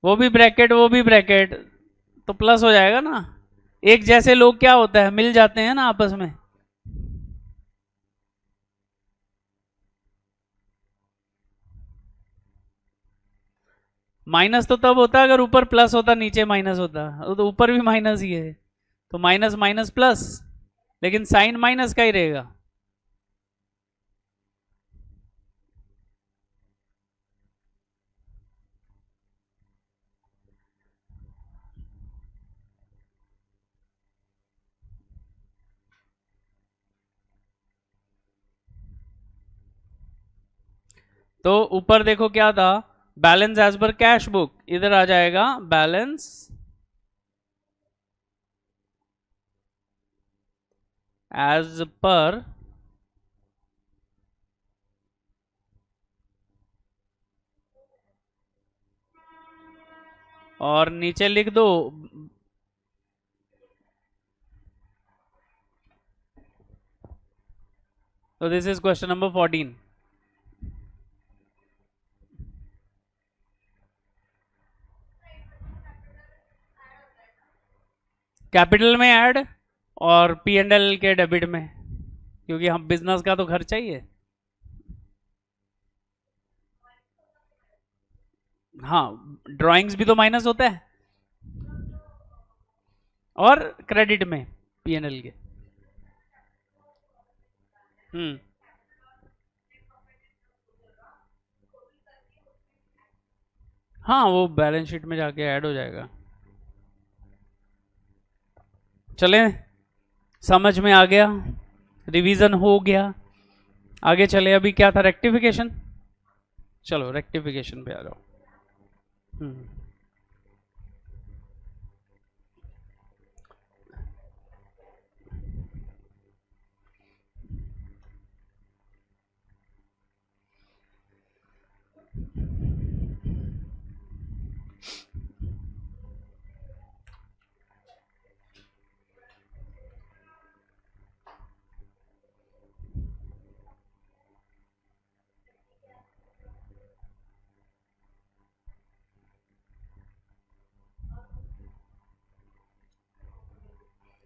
वो भी ब्रैकेट वो भी ब्रैकेट, तो प्लस हो जाएगा ना। एक जैसे लोग क्या होता है मिल जाते हैं ना आपस में। माइनस तो तब होता है अगर ऊपर प्लस होता नीचे माइनस होता, तो ऊपर भी माइनस ही है, तो माइनस माइनस प्लस, लेकिन साइन माइनस का ही रहेगा। तो ऊपर देखो क्या था, balance as per cash book, इधर आ जाएगा बैलेंस एज पर और नीचे लिख दो तो this is question number 14। Capital में ऐड और पी एंड एल के डेबिट में, क्योंकि हम बिजनेस का तो खर्चा ही है। हाँ ड्राइंग्स भी तो माइनस होता है, और क्रेडिट में पी एंड एल के। हाँ वो बैलेंस शीट में जाके ऐड हो जाएगा। चलें, समझ में आ गया, रिवीजन हो गया, आगे चले। अभी क्या था, रेक्टिफिकेशन। चलो रेक्टिफिकेशन पे आ जाओ।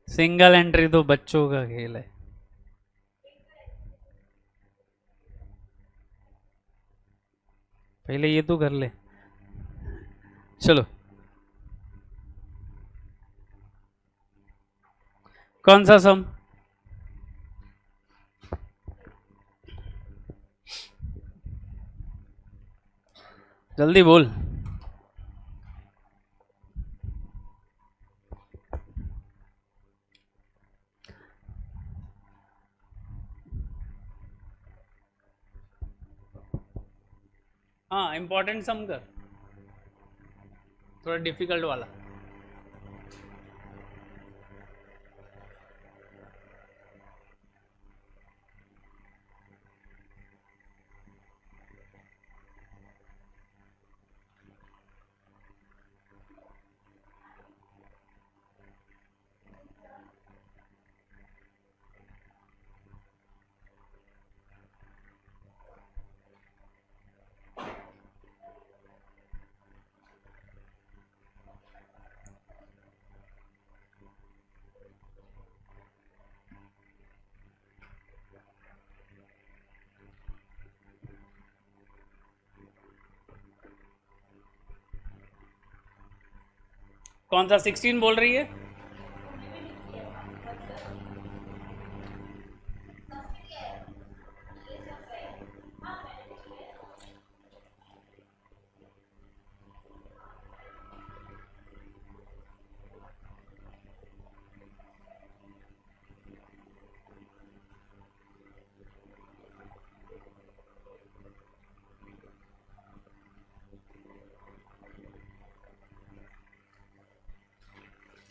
सिंगल एंट्री तो बच्चों का खेल है। पहले ये तो कर ले। चलो, कौन सा सम? जल्दी बोल। हाँ, इंपॉर्टेंट सम कर, थोड़ा डिफिकल्ट वाला। कौन सा 16 बोल रही है?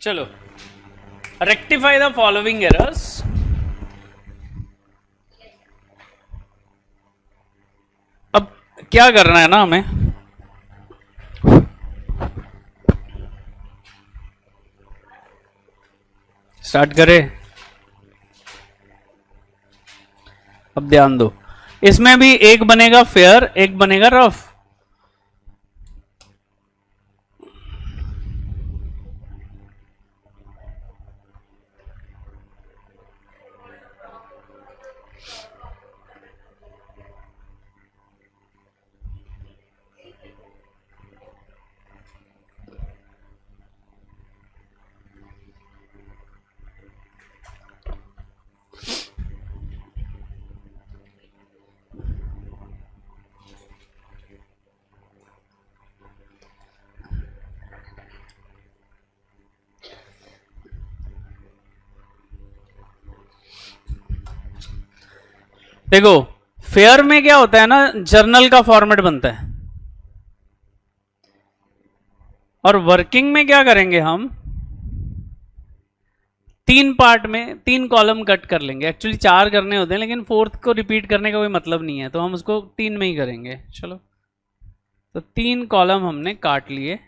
चलो, रेक्टिफाई द फॉलोइंग एरर्स। अब क्या करना है ना हमें, स्टार्ट करें। अब ध्यान दो, इसमें भी एक बनेगा फेयर, एक बनेगा रफ। देखो, फेयर में क्या होता है ना, जर्नल का फॉर्मेट बनता है, और वर्किंग में क्या करेंगे हम, तीन पार्ट में तीन कॉलम कट कर लेंगे। एक्चुअली चार करने होते हैं, लेकिन फोर्थ को रिपीट करने का कोई मतलब नहीं है, तो हम उसको तीन में ही करेंगे। चलो, तो तीन कॉलम हमने काट लिए।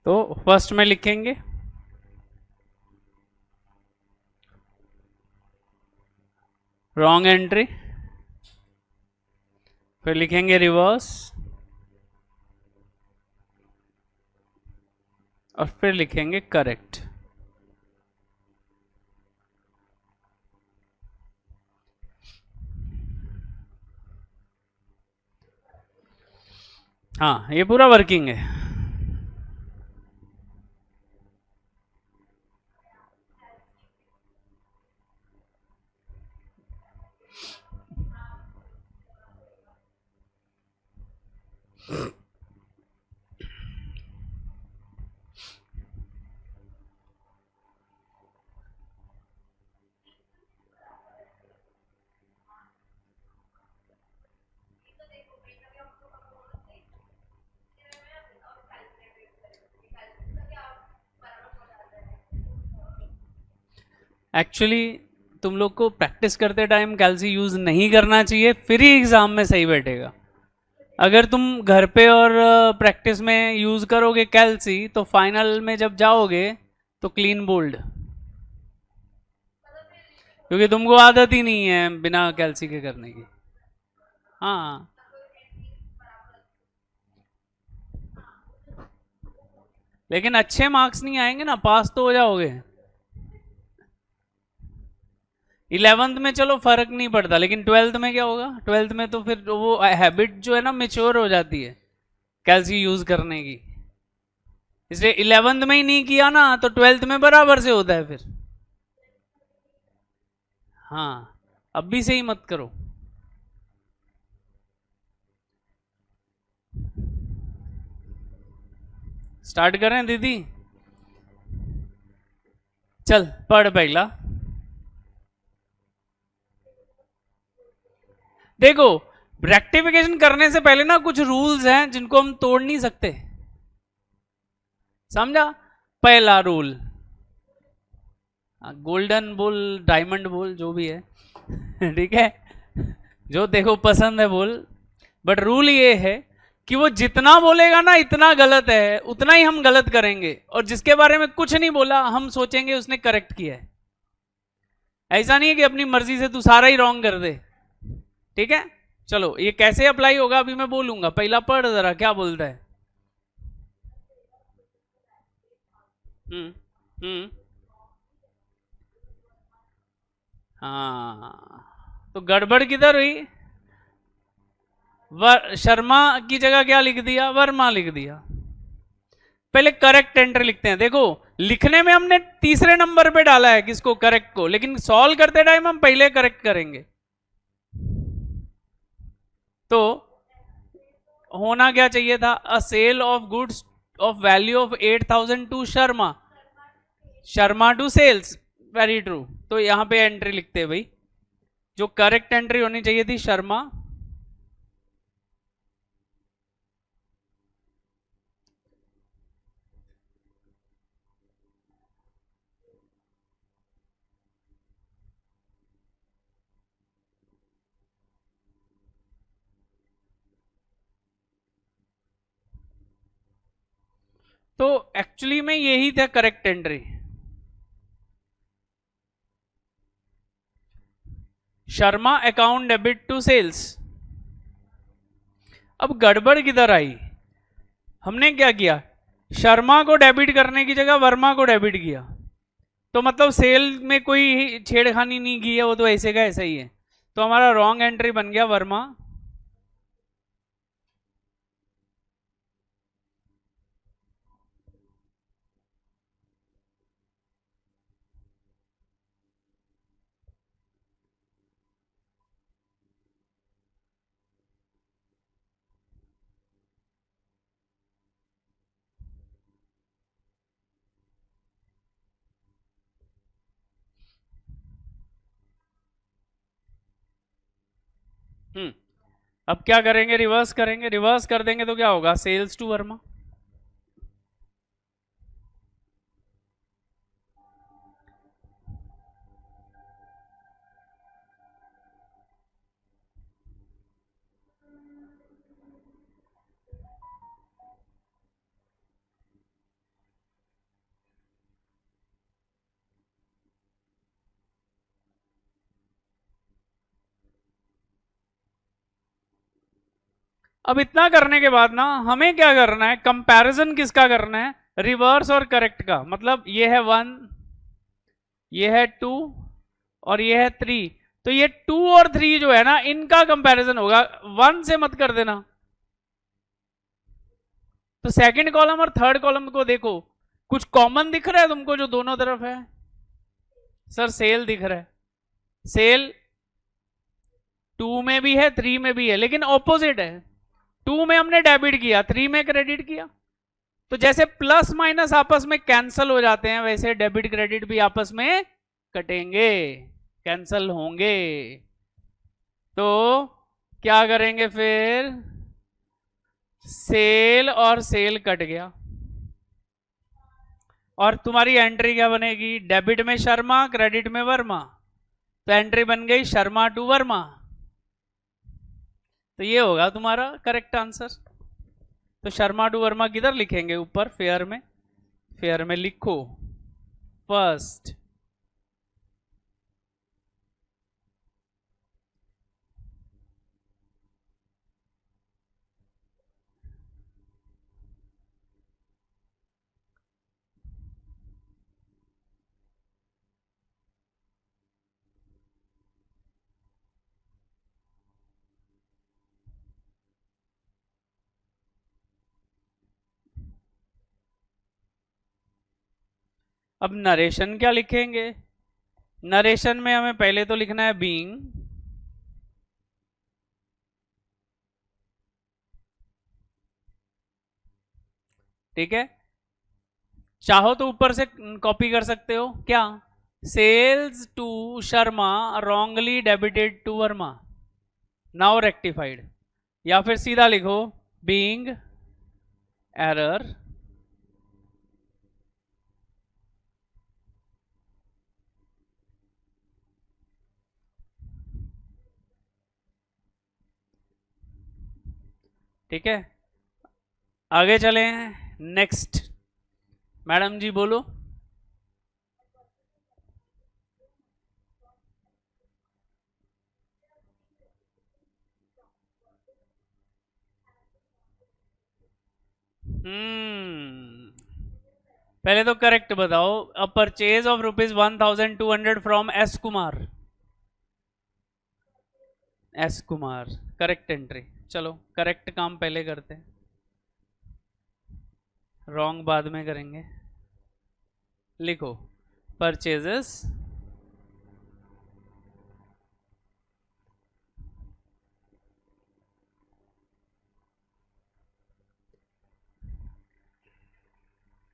तो फर्स्ट में लिखेंगे रॉन्ग एंट्री, फिर लिखेंगे रिवर्स, और फिर लिखेंगे करेक्ट। हाँ, ये पूरा वर्किंग है। एक्चुअली तुम लोग को प्रैक्टिस करते टाइम कैल्सी यूज नहीं करना चाहिए, फिर ही एग्जाम में सही बैठेगा। अगर तुम घर पे और प्रैक्टिस में यूज करोगे कैल्सी तो फाइनल में जब जाओगे तो क्लीन बोल्ड, क्योंकि तुमको आदत ही नहीं है बिना कैल्सी के करने की। हाँ, लेकिन अच्छे मार्क्स नहीं आएंगे ना, पास तो हो जाओगे। 11th में चलो फर्क नहीं पड़ता, लेकिन 12th में क्या होगा? 12th में तो फिर वो हैबिट जो है ना मेच्योर हो जाती है कैल्सी यूज करने की, इसलिए 11th में ही नहीं किया ना तो 12th में बराबर से होता है फिर। हाँ, अब भी सही मत करो। स्टार्ट करें दीदी? चल पढ़ पहला। देखो, रेक्टिफिकेशन करने से पहले ना कुछ रूल्स हैं जिनको हम तोड़ नहीं सकते, समझा? पहला रूल, गोल्डन बोल, डायमंड बोल, जो भी है ठीक है, जो देखो पसंद है बोल, बट रूल ये है कि वो जितना बोलेगा ना इतना गलत है, उतना ही हम गलत करेंगे, और जिसके बारे में कुछ नहीं बोला हम सोचेंगे उसने करेक्ट किया है। ऐसा नहीं है कि अपनी मर्जी से तू सारा ही रॉन्ग कर दे, ठीक है? चलो ये कैसे अप्लाई होगा अभी मैं बोलूंगा, पहला पढ़ जरा क्या बोलता है। हम्म हम्म हाँ, तो गड़बड़ किधर हुई? शर्मा की जगह क्या लिख दिया? वर्मा लिख दिया। पहले करेक्ट एंट्री लिखते हैं। देखो, लिखने में हमने तीसरे नंबर पे डाला है किसको? करेक्ट को, लेकिन सॉल्व करते टाइम हम पहले करेक्ट करेंगे। तो होना क्या चाहिए था? A sale of goods of value of 8,000 to Sharma, Sharma to sales, very true. तो यहां पे एंट्री लिखते हैं भाई, जो करेक्ट एंट्री होनी चाहिए थी शर्मा। तो एक्चुअली में यही था correct entry, Sharma account debit to sales. अब गड़बड़ किधर आई? हमने क्या किया? शर्मा को डेबिट करने की जगह वर्मा को डेबिट किया, तो मतलब सेल में कोई छेड़खानी नहीं की है, वो तो ऐसे का ऐसा ही है, तो हमारा रॉन्ग एंट्री बन गया वर्मा। अब क्या करेंगे? रिवर्स करेंगे, रिवर्स कर देंगे तो क्या होगा? Sales to Verma. अब इतना करने के बाद ना हमें क्या करना है? कंपैरिजन किसका करना है? रिवर्स और करेक्ट का। मतलब ये है 1, ये है 2 और ये है 3, तो ये 2 और 3 जो है ना इनका कंपैरिजन होगा, 1 से मत कर देना। तो सेकंड कॉलम और थर्ड कॉलम को देखो, कुछ कॉमन दिख रहा है तुमको जो दोनों तरफ है? सर सेल दिख रहा है, सेल 2 में भी है 3 में भी है, लेकिन ऑपोजिट है। 2 में हमने डेबिट किया, 3 में क्रेडिट किया। तो जैसे प्लस माइनस आपस में कैंसल हो जाते हैं, वैसे डेबिट क्रेडिट भी आपस में कटेंगे, कैंसल होंगे। तो क्या करेंगे फिर? सेल और सेल कट गया, और तुम्हारी एंट्री क्या बनेगी? डेबिट में शर्मा, क्रेडिट में वर्मा, तो एंट्री बन गई शर्मा टू वर्मा। तो ये होगा तुम्हारा करेक्ट आंसर। तो शर्मा टू वर्मा किधर लिखेंगे? ऊपर फेयर में, फेयर में लिखो फर्स्ट। अब नरेशन क्या लिखेंगे? नरेशन में हमें पहले तो लिखना है बीइंग, ठीक है। चाहो तो ऊपर से कॉपी कर सकते हो क्या? Sales to Sharma wrongly debited to Verma, now rectified. या फिर सीधा लिखो बीइंग एरर ठीक है। आगे चले हैं, नेक्स्ट मैडम जी बोलो। पहले तो करेक्ट बताओ। A purchase of ₹1200 from S Kumar. S Kumar correct entry. चलो करेक्ट काम पहले करते हैं, रॉन्ग बाद में करेंगे। लिखो परचेजेस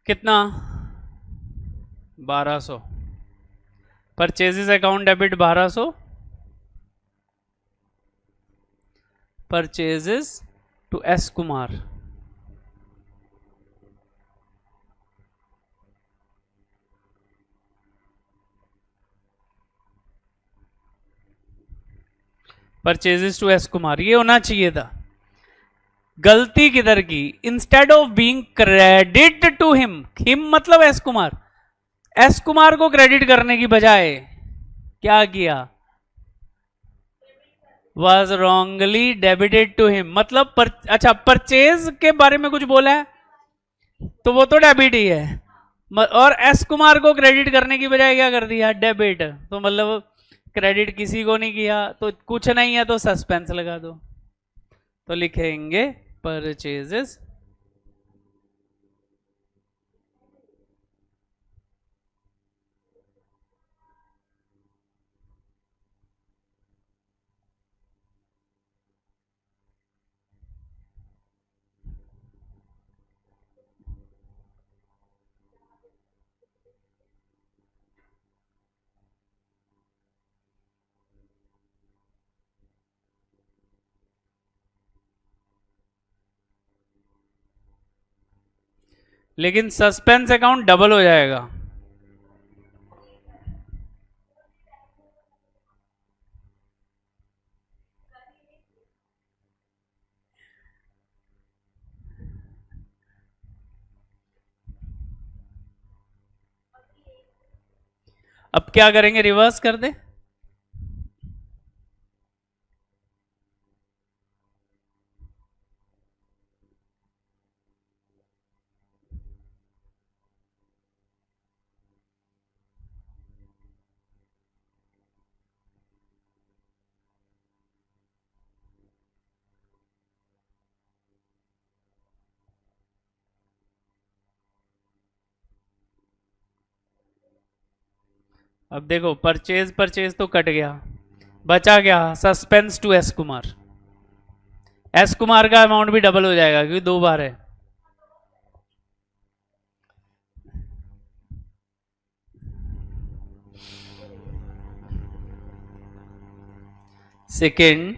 कितना? 1200। Purchases account debit 1200, purchases to S Kumar. Purchases to S Kumar ये होना चाहिए था। गलती किधर की? Instead of being credit to him, him मतलब एस कुमार, एस कुमार को क्रेडिट करने की बजाय क्या किया? Was wrongly debited to him, मतलब अच्छा परचेज के बारे में कुछ बोला है तो वो तो डेबिट ही है, और एस कुमार को क्रेडिट करने की बजाय क्या कर दिया? डेबिट। तो मतलब क्रेडिट किसी को नहीं किया, तो कुछ नहीं है तो सस्पेंस लगा दो। तो लिखेंगे परचेजेस लेकिन सस्पेंस अकाउंट डबल हो जाएगा। अब क्या करेंगे? रिवर्स कर दे। अब देखो परचेज परचेज तो कट गया, बचा क्या? Suspense to S Kumar. S Kumar का अमाउंट भी डबल हो जाएगा क्योंकि 2 बार है। सेकेंड,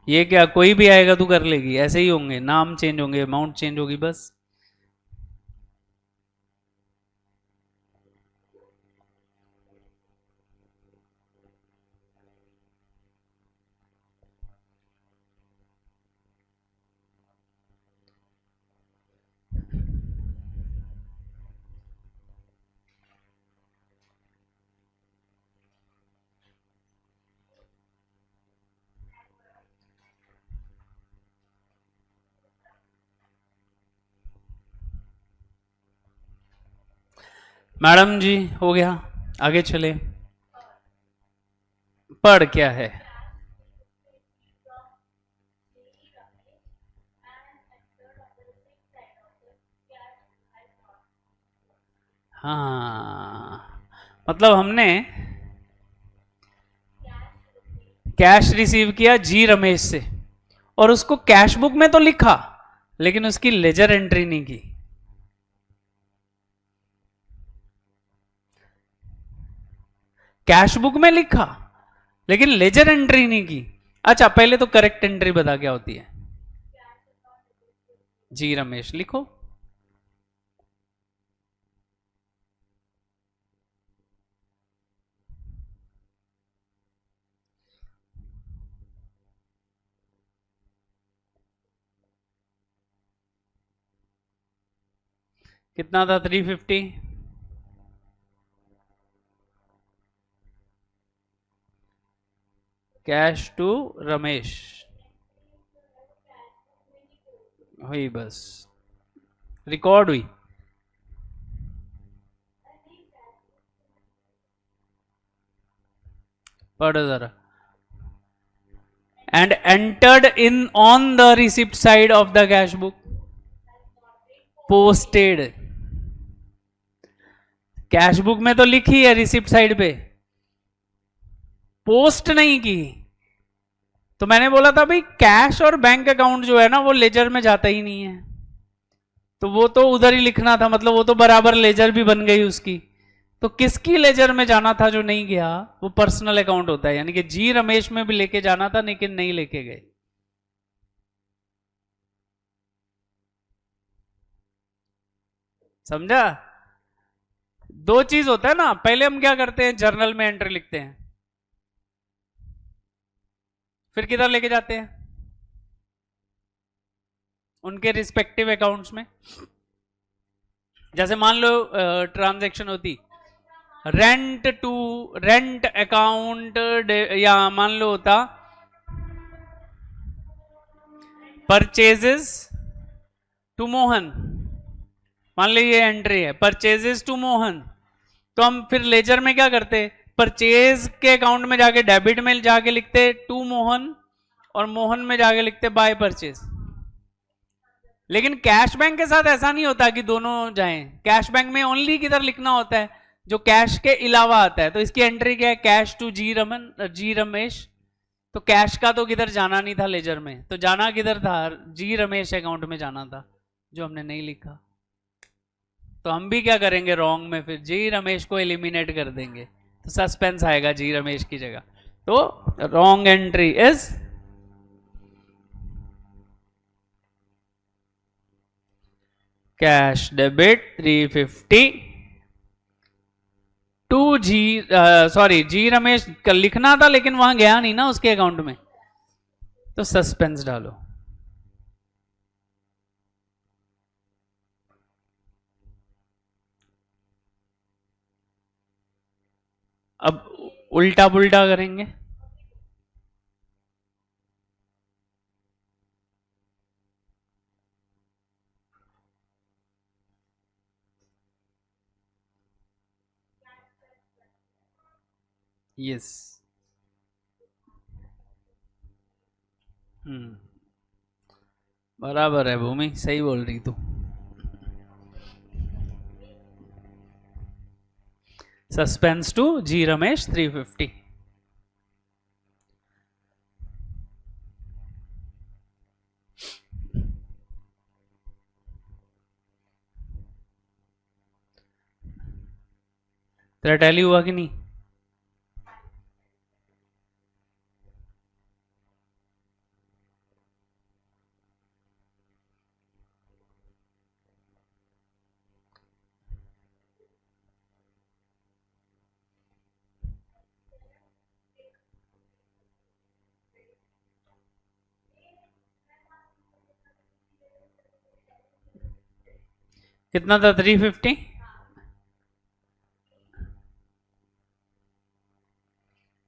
ये क्या कोई भी आएगा तो कर लेगी? ऐसे ही होंगे, नाम चेंज होंगे, अमाउंट चेंज होगी बस। मैडम जी हो गया, आगे चले। पढ़ क्या है? हाँ, मतलब हमने कैश रिसीव किया जी रमेश से, और उसको कैश बुक में तो लिखा लेकिन उसकी लेजर एंट्री नहीं की। कैश बुक में लिखा लेकिन लेजर एंट्री नहीं की। अच्छा, पहले तो करेक्ट एंट्री बता क्या होती है। जी रमेश लिखो। कितना था? 350। कैश टू रमेश हुई, बस रिकॉर्ड हुई। पढ़ो जरा। And entered in on the receipt side of the cash book, posted. Cash book में तो लिखी है रिसिप्ट साइड पे, पोस्ट नहीं की। तो मैंने बोला था भाई कैश और बैंक अकाउंट जो है ना वो लेजर में जाता ही नहीं है, तो वो तो उधर ही लिखना था, मतलब वो तो बराबर लेजर भी बन गई उसकी। तो किसकी लेजर में जाना था जो नहीं गया, वो पर्सनल अकाउंट होता है, यानी कि जी रमेश में भी लेके जाना था लेकिन नहीं लेके गए। समझा? दो चीज होता है ना, पहले हम क्या करते हैं, जर्नल में एंट्री लिखते हैं, फिर किधर लेके जाते हैं, उनके रिस्पेक्टिव अकाउंट्स में। जैसे मान लो ट्रांजैक्शन होती रेंट अकाउंट, या मान लो होता परचेजेस टू मोहन। मान लो ये एंट्री है परचेजेस टू मोहन, तो हम फिर लेजर में क्या करते, परचेज के अकाउंट में जाके डेबिट में जाके लिखते टू मोहन, और मोहन में जाके लिखते बाय परचेज। लेकिन कैश बैंक के साथ ऐसा नहीं होता कि दोनों जाएं, कैश बैंक में ओनली किधर लिखना होता है जो कैश के अलावा आता है। तो इसकी एंट्री क्या है, कैश टू जी रमेश। तो कैश का तो किधर जाना नहीं था लेजर में, तो जाना किधर था, जी रमेश अकाउंट में जाना था, जो हमने नहीं लिखा। तो हम भी क्या करेंगे रॉन्ग में, फिर जी रमेश को एलिमिनेट कर देंगे, तो सस्पेंस आएगा जी रमेश की जगह। तो wrong entry is cash debit 350 to जी, सॉरी जी रमेश लिखना था लेकिन वहां गया नहीं ना उसके अकाउंट में, तो सस्पेंस डालो। अब उल्टा पुल्टा करेंगे। यस, बराबर है भूमि, सही बोल रही तू। सस्पेंस टू जी रमेश 350। तेरा टैली हुआ कि नहीं? कितना था? 350।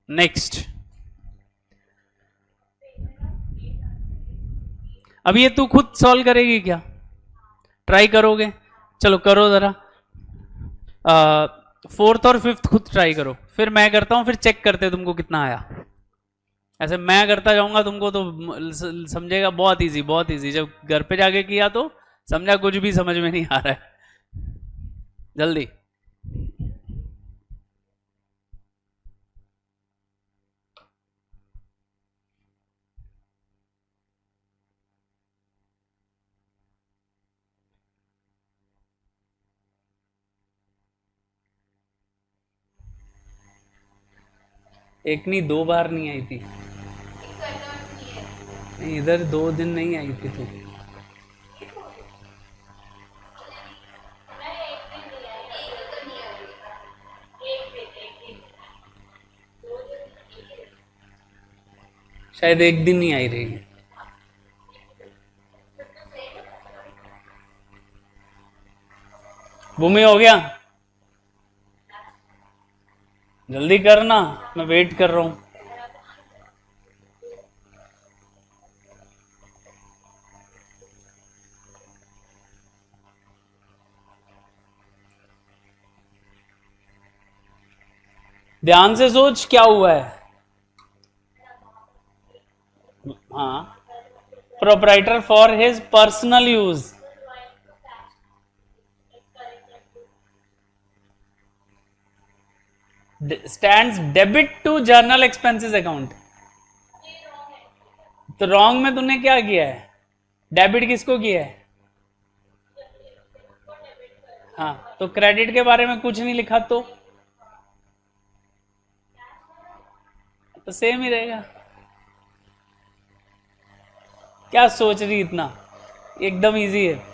नेक्स्ट, अब ये तू खुद सॉल्व करेगी क्या, ट्राई करोगे? चलो करो जरा। फोर्थ और फिफ्थ खुद ट्राई करो, फिर मैं करता हूँ, फिर चेक करते तुमको कितना आया। ऐसे मैं करता जाऊंगा तुमको तो समझेगा बहुत इजी, बहुत इजी। जब घर पे जाके किया तो समझा कुछ भी समझ में नहीं आ रहा है। जल्दी। एक नहीं, 2 बार नहीं आई थी। नहीं, इधर 2 दिन नहीं आई थी तू। शायद एक दिन नहीं आई रही। भूमि हो गया? जल्दी करना, मैं वेट कर रहा हूं। ध्यान से सोच क्या हुआ है। हाँ, proprietor for his personal use. Stands debit to general expenses account. तो रॉन्ग में तूने क्या किया है? डेबिट किसको किया है? हाँ, तो क्रेडिट के बारे में कुछ नहीं लिखा तो सेम ही रहेगा। क्या सोच रही इतना, एकदम इजी है।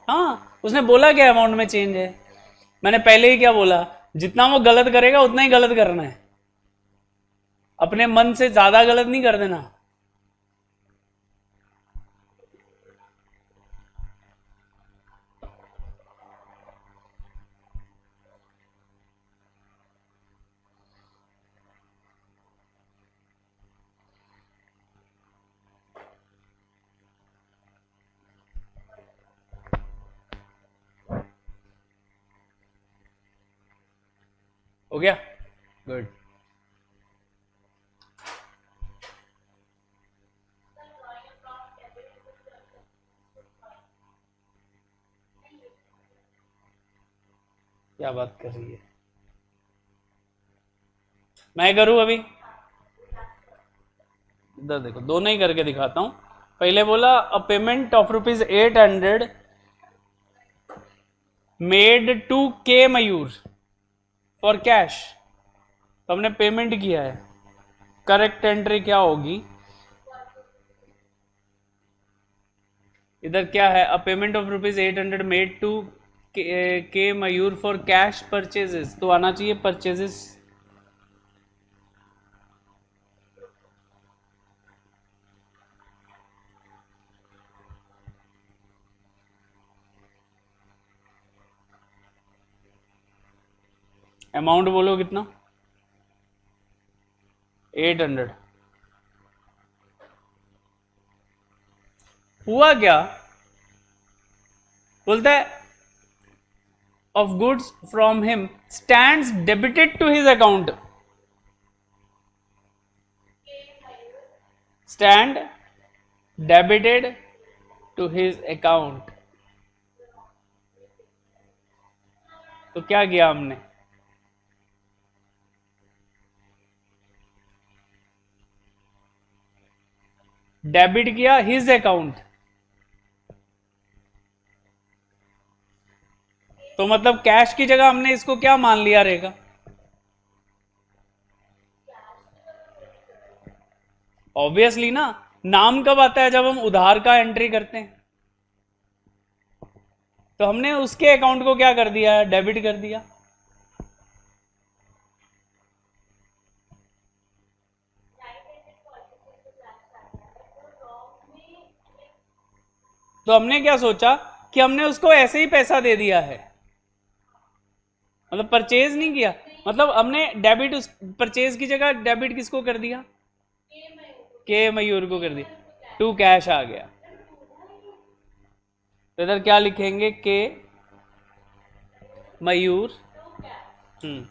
हाँ, उसने बोला क्या अमाउंट में चेंज है? मैंने पहले ही क्या बोला, जितना वो गलत करेगा उतना ही गलत करना है, अपने मन से ज्यादा गलत नहीं कर देना। हो गया? गुड। क्या बात कर रही है? मैं करूं अभी? इधर देखो, दोनों ही करके दिखाता हूं। पहले बोला a payment of ₹800 made to K Mayur for cash. तो हमने पेमेंट किया है, करेक्ट एंट्री क्या होगी? इधर क्या है? A payment of ₹800 made to K Mayur for cash purchases, तो आना चाहिए परचेजेस। अमाउंट बोलो कितना? 800। हुआ क्या? बोलता है of goods from him stands debited to his account. Stand debited to his account. तो क्या किया हमने? डेबिट किया हिज अकाउंट। तो मतलब कैश की जगह हमने इसको क्या मान लिया रहेगा? ऑब्वियसली ना, नाम कब आता है? जब हम उधार का एंट्री करते हैं। तो हमने उसके अकाउंट को क्या कर दिया है? डेबिट कर दिया। तो हमने क्या सोचा कि हमने उसको ऐसे ही पैसा दे दिया है, मतलब परचेज नहीं किया। मतलब हमने डेबिट, उस परचेज की जगह डेबिट किसको कर दिया? के मयूर को कर दिया, टू कैश आ गया। तो इधर क्या लिखेंगे? के मयूर। हम्म।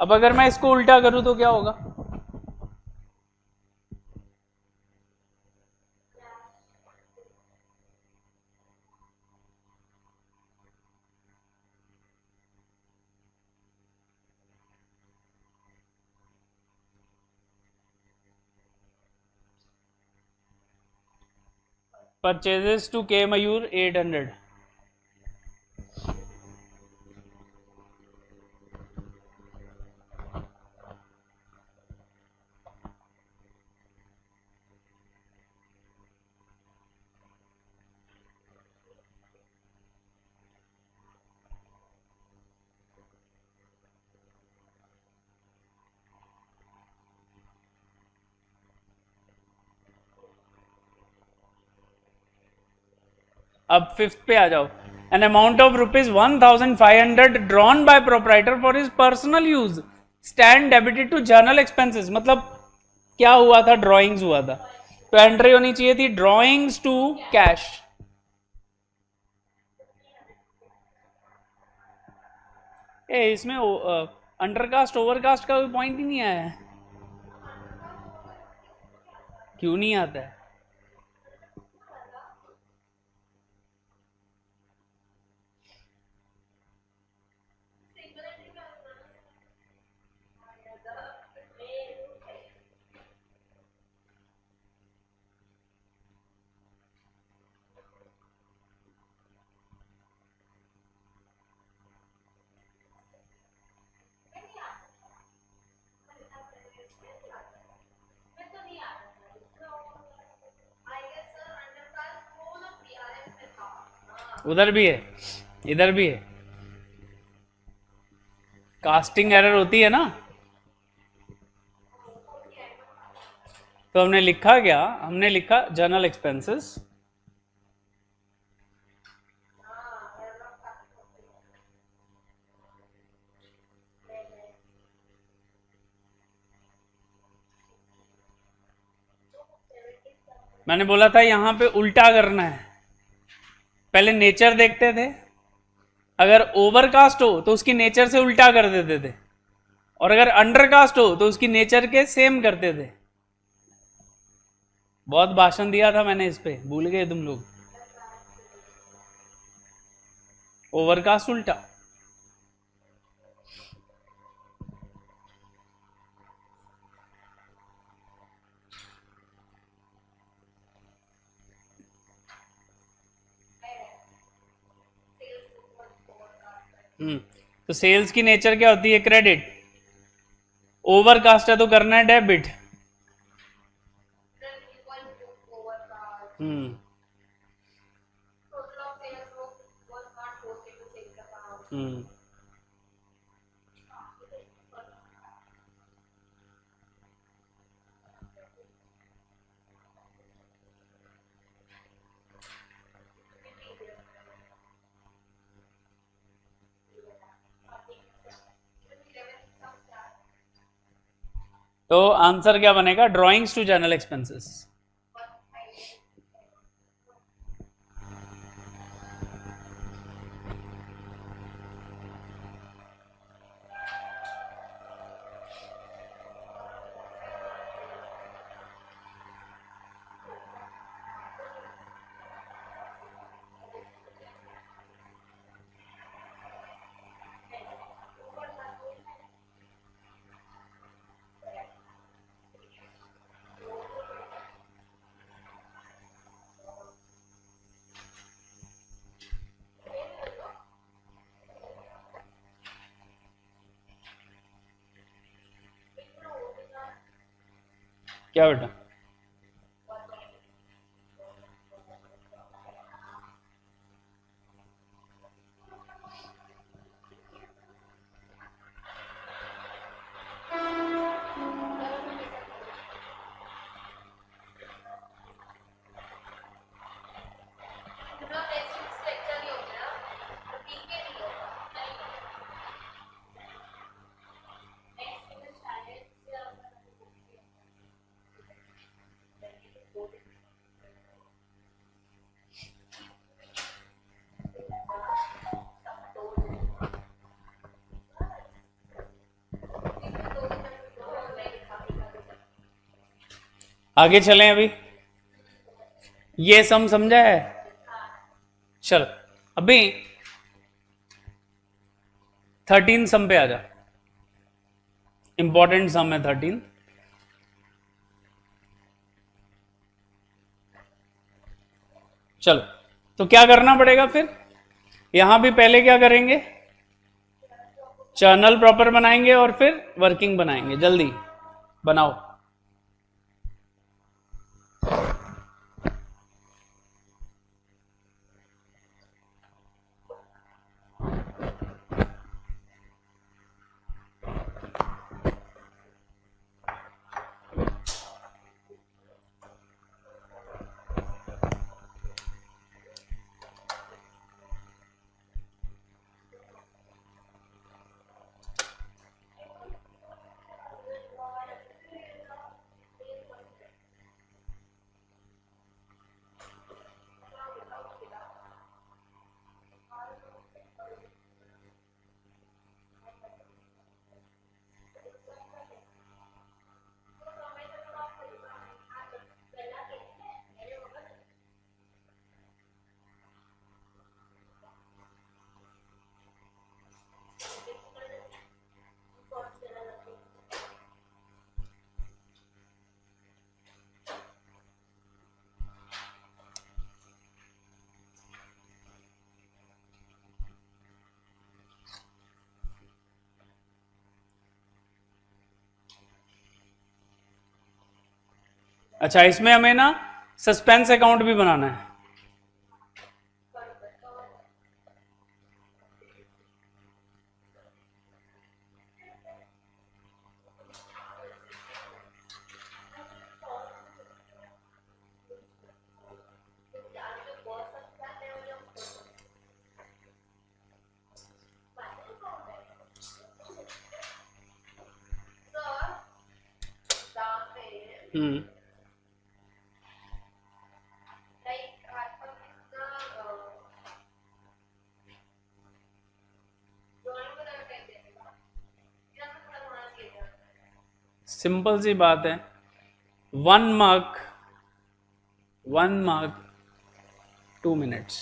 अब अगर मैं इसको उल्टा करूं तो क्या होगा? परचेजेस टू के मयूर 800। अब फिफ्थ पे आ जाओ। An amount of ₹1500 drawn by proprietor for his personal use stand debited to general expenses. मतलब क्या हुआ था? ड्रॉइंग्स हुआ था, तो एंट्री होनी चाहिए थी ड्रॉइंग्स टू कैश। ए इसमें अंडरकास्ट ओवरकास्ट का कोई पॉइंट ही नहीं आया है। क्यों नहीं आता है? उधर भी है, इधर भी है। कास्टिंग एरर होती है ना। तो हमने लिखा क्या? हमने लिखा जर्नल एक्सपेंसेस। मैंने बोला था यहां पे उल्टा करना है। पहले नेचर देखते थे, अगर ओवरकास्ट हो तो उसकी नेचर से उल्टा कर देते थे, और अगर अंडरकास्ट हो तो उसकी नेचर के सेम करते थे। बहुत भाषण दिया था मैंने इस पे, भूल गए तुम लोग? ओवरकास्ट उल्टा। तो सेल्स की नेचर क्या होती है? क्रेडिट। ओवरकास्ट है तो करना है डेबिट। हम्म। हम्म। तो आंसर क्या बनेगा? Drawings to general expenses. क्या बेटा? आगे चलें अभी, ये सम समझा है? चलो अभी 13 सम पे आ जा, इंपॉर्टेंट सम है 13। चलो तो क्या करना पड़ेगा फिर, यहां भी पहले क्या करेंगे, चैनल प्रॉपर बनाएंगे और फिर वर्किंग बनाएंगे। जल्दी बनाओ। अच्छा, इसमें हमें ना सस्पेंस अकाउंट भी बनाना है। हम्म, सिंपल सी बात है, 1 मार्क 1 मार्क 2 मिनट्स,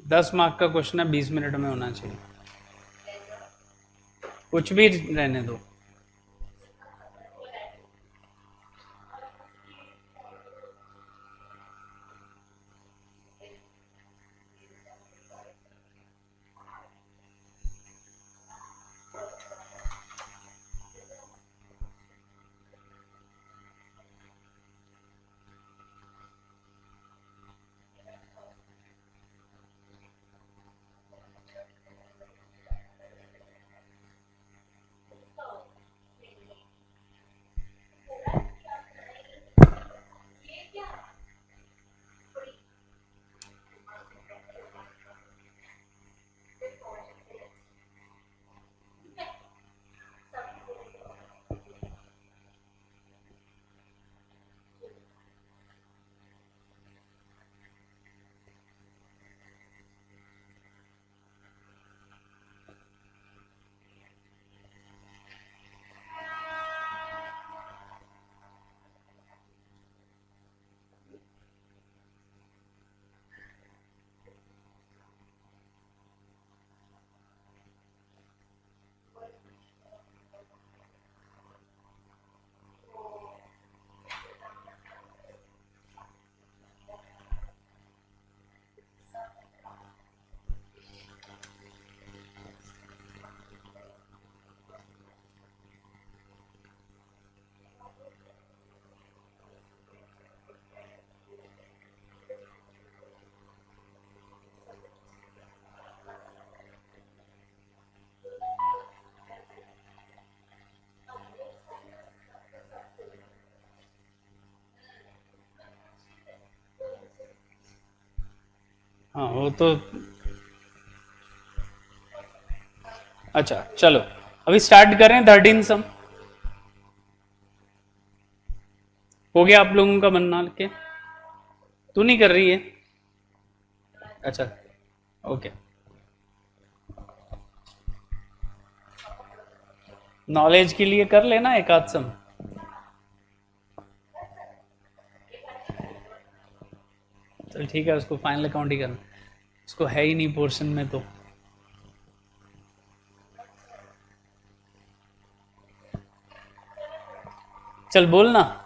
10 मार्क का क्वेश्चन है, 20 मिनट में होना चाहिए। कुछ भी रहने दो। हाँ वो तो। अच्छा चलो अभी स्टार्ट करें 13 सम। हो गया आप लोगों का बनना के? तू नहीं कर रही है? अच्छा ओके। नॉलेज के लिए कर लेना एक आध सम। चल ठीक है, उसको फाइनल अकाउंट ही करना, उसको है ही नहीं पोर्शन में तो। चल बोलना।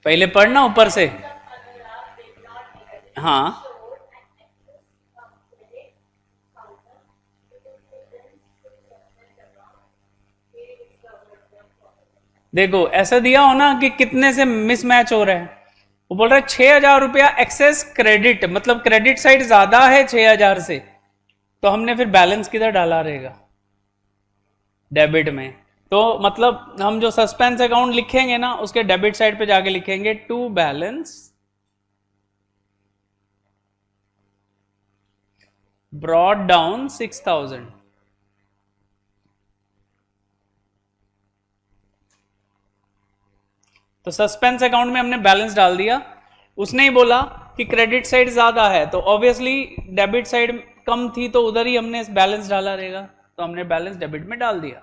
पहले पढ़ना ऊपर से। हाँ देखो ऐसा दिया हो ना कि कितने से मिसमैच हो रहा है। वो बोल रहा है 6,000 रुपया एक्सेस क्रेडिट, मतलब क्रेडिट साइड ज्यादा है 6,000 से, तो हमने फिर बैलेंस किधर डाला रहेगा? डेबिट में। तो मतलब हम जो सस्पेंस अकाउंट लिखेंगे ना उसके डेबिट साइड पे जाके लिखेंगे टू बैलेंस ब्रॉड डाउन 6,000। तो सस्पेंस अकाउंट में हमने बैलेंस डाल दिया। उसने ही बोला कि क्रेडिट साइड ज्यादा है तो ऑब्वियसली डेबिट साइड कम थी, तो उधर ही हमने बैलेंस डाला रहेगा, तो हमने बैलेंस डेबिट में डाल दिया।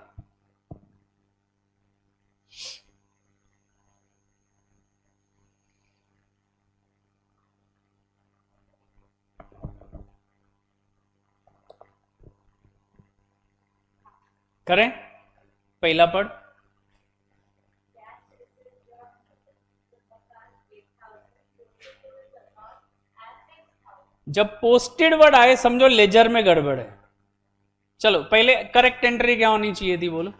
करें पहला पढ़। जब पोस्टेड वर्ड आए समझो लेजर में गड़बड़ है। चलो पहले करेक्ट एंट्री क्या होनी चाहिए थी बोलो?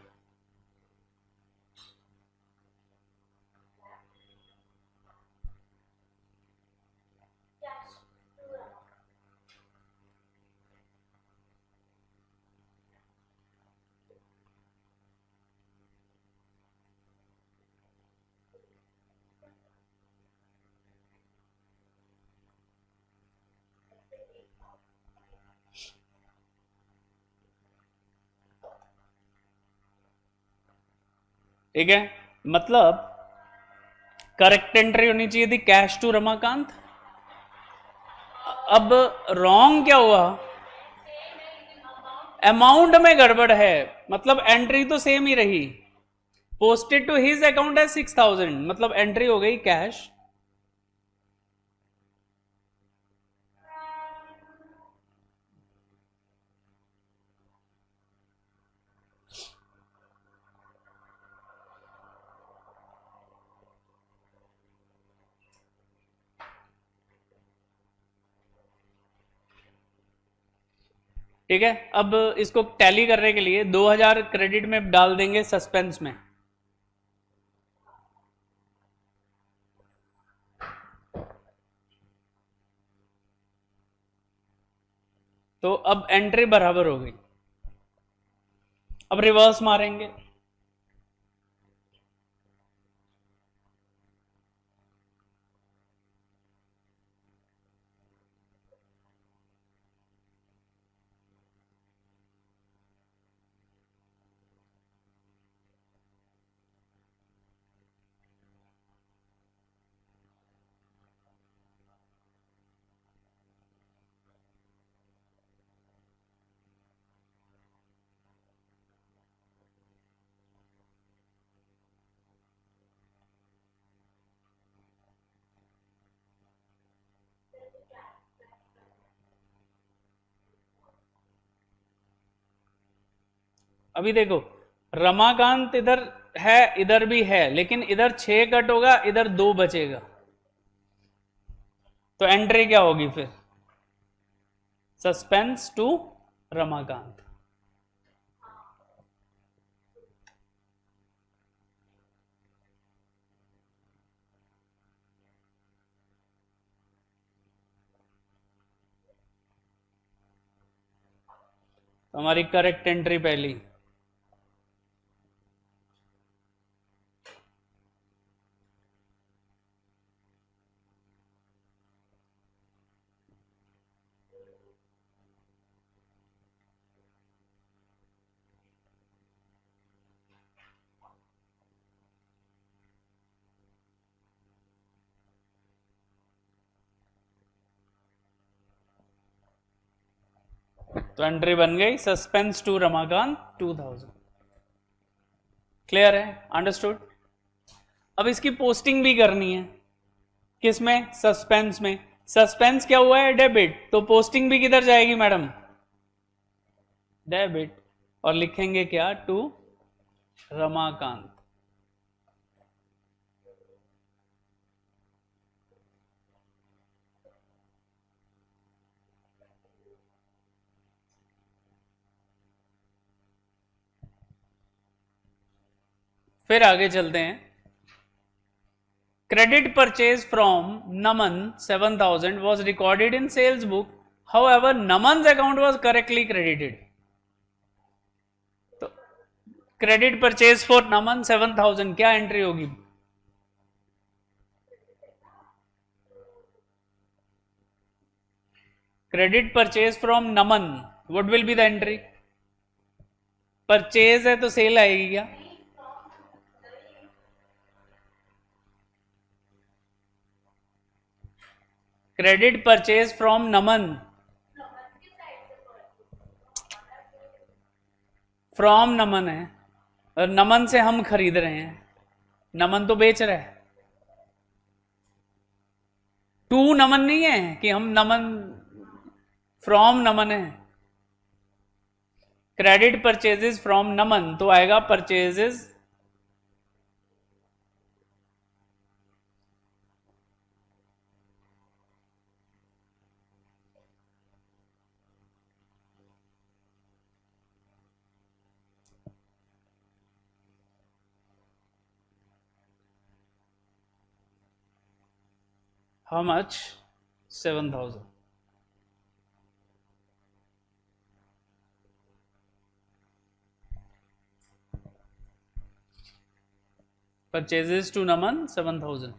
ठीक है, मतलब करेक्ट एंट्री होनी चाहिए थी कैश टू रमाकांत। अब रॉन्ग क्या हुआ? अमाउंट में गड़बड़ है, मतलब एंट्री तो सेम ही रही। पोस्टेड टू हिज अकाउंट है 6,000, मतलब एंट्री हो गई कैश। ठीक है, अब इसको टैली करने के लिए 2,000 क्रेडिट में डाल देंगे सस्पेंस में। तो अब एंट्री बराबर हो गई। अब रिवर्स मारेंगे। अभी देखो रमाकांत इधर है, इधर भी है, लेकिन इधर 6 कट होगा, इधर 2 बचेगा, तो एंट्री क्या होगी फिर? Suspense to Ramakant. तो हमारी करेक्ट एंट्री पहली, तो एंट्री बन गई सस्पेंस टू रमाकांत 2000। क्लियर है, अंडरस्टूड। अब इसकी पोस्टिंग भी करनी है, किसमें? सस्पेंस में। सस्पेंस क्या हुआ है? डेबिट, तो पोस्टिंग भी किधर जाएगी मैडम? डेबिट। और लिखेंगे क्या? टू रमाकांत। फिर आगे चलते हैं। Credit purchase from Naman 7000 was recorded in sales book, however Naman's account was correctly credited। तो क्रेडिट परचेज फॉर नमन 7000 क्या एंट्री होगी? Credit purchase from Naman, what will be the entry? Purchase है तो सेल आएगी क्या? Credit purchase from Naman, from Naman है और नमन से हम खरीद रहे हैं, नमन तो बेच रहा है। टू नमन नहीं है कि हम नमन, फ्रॉम नमन है। क्रेडिट परचेजेस फ्रॉम नमन तो आएगा purchases how much? 7000। Purchases to Naman 7000।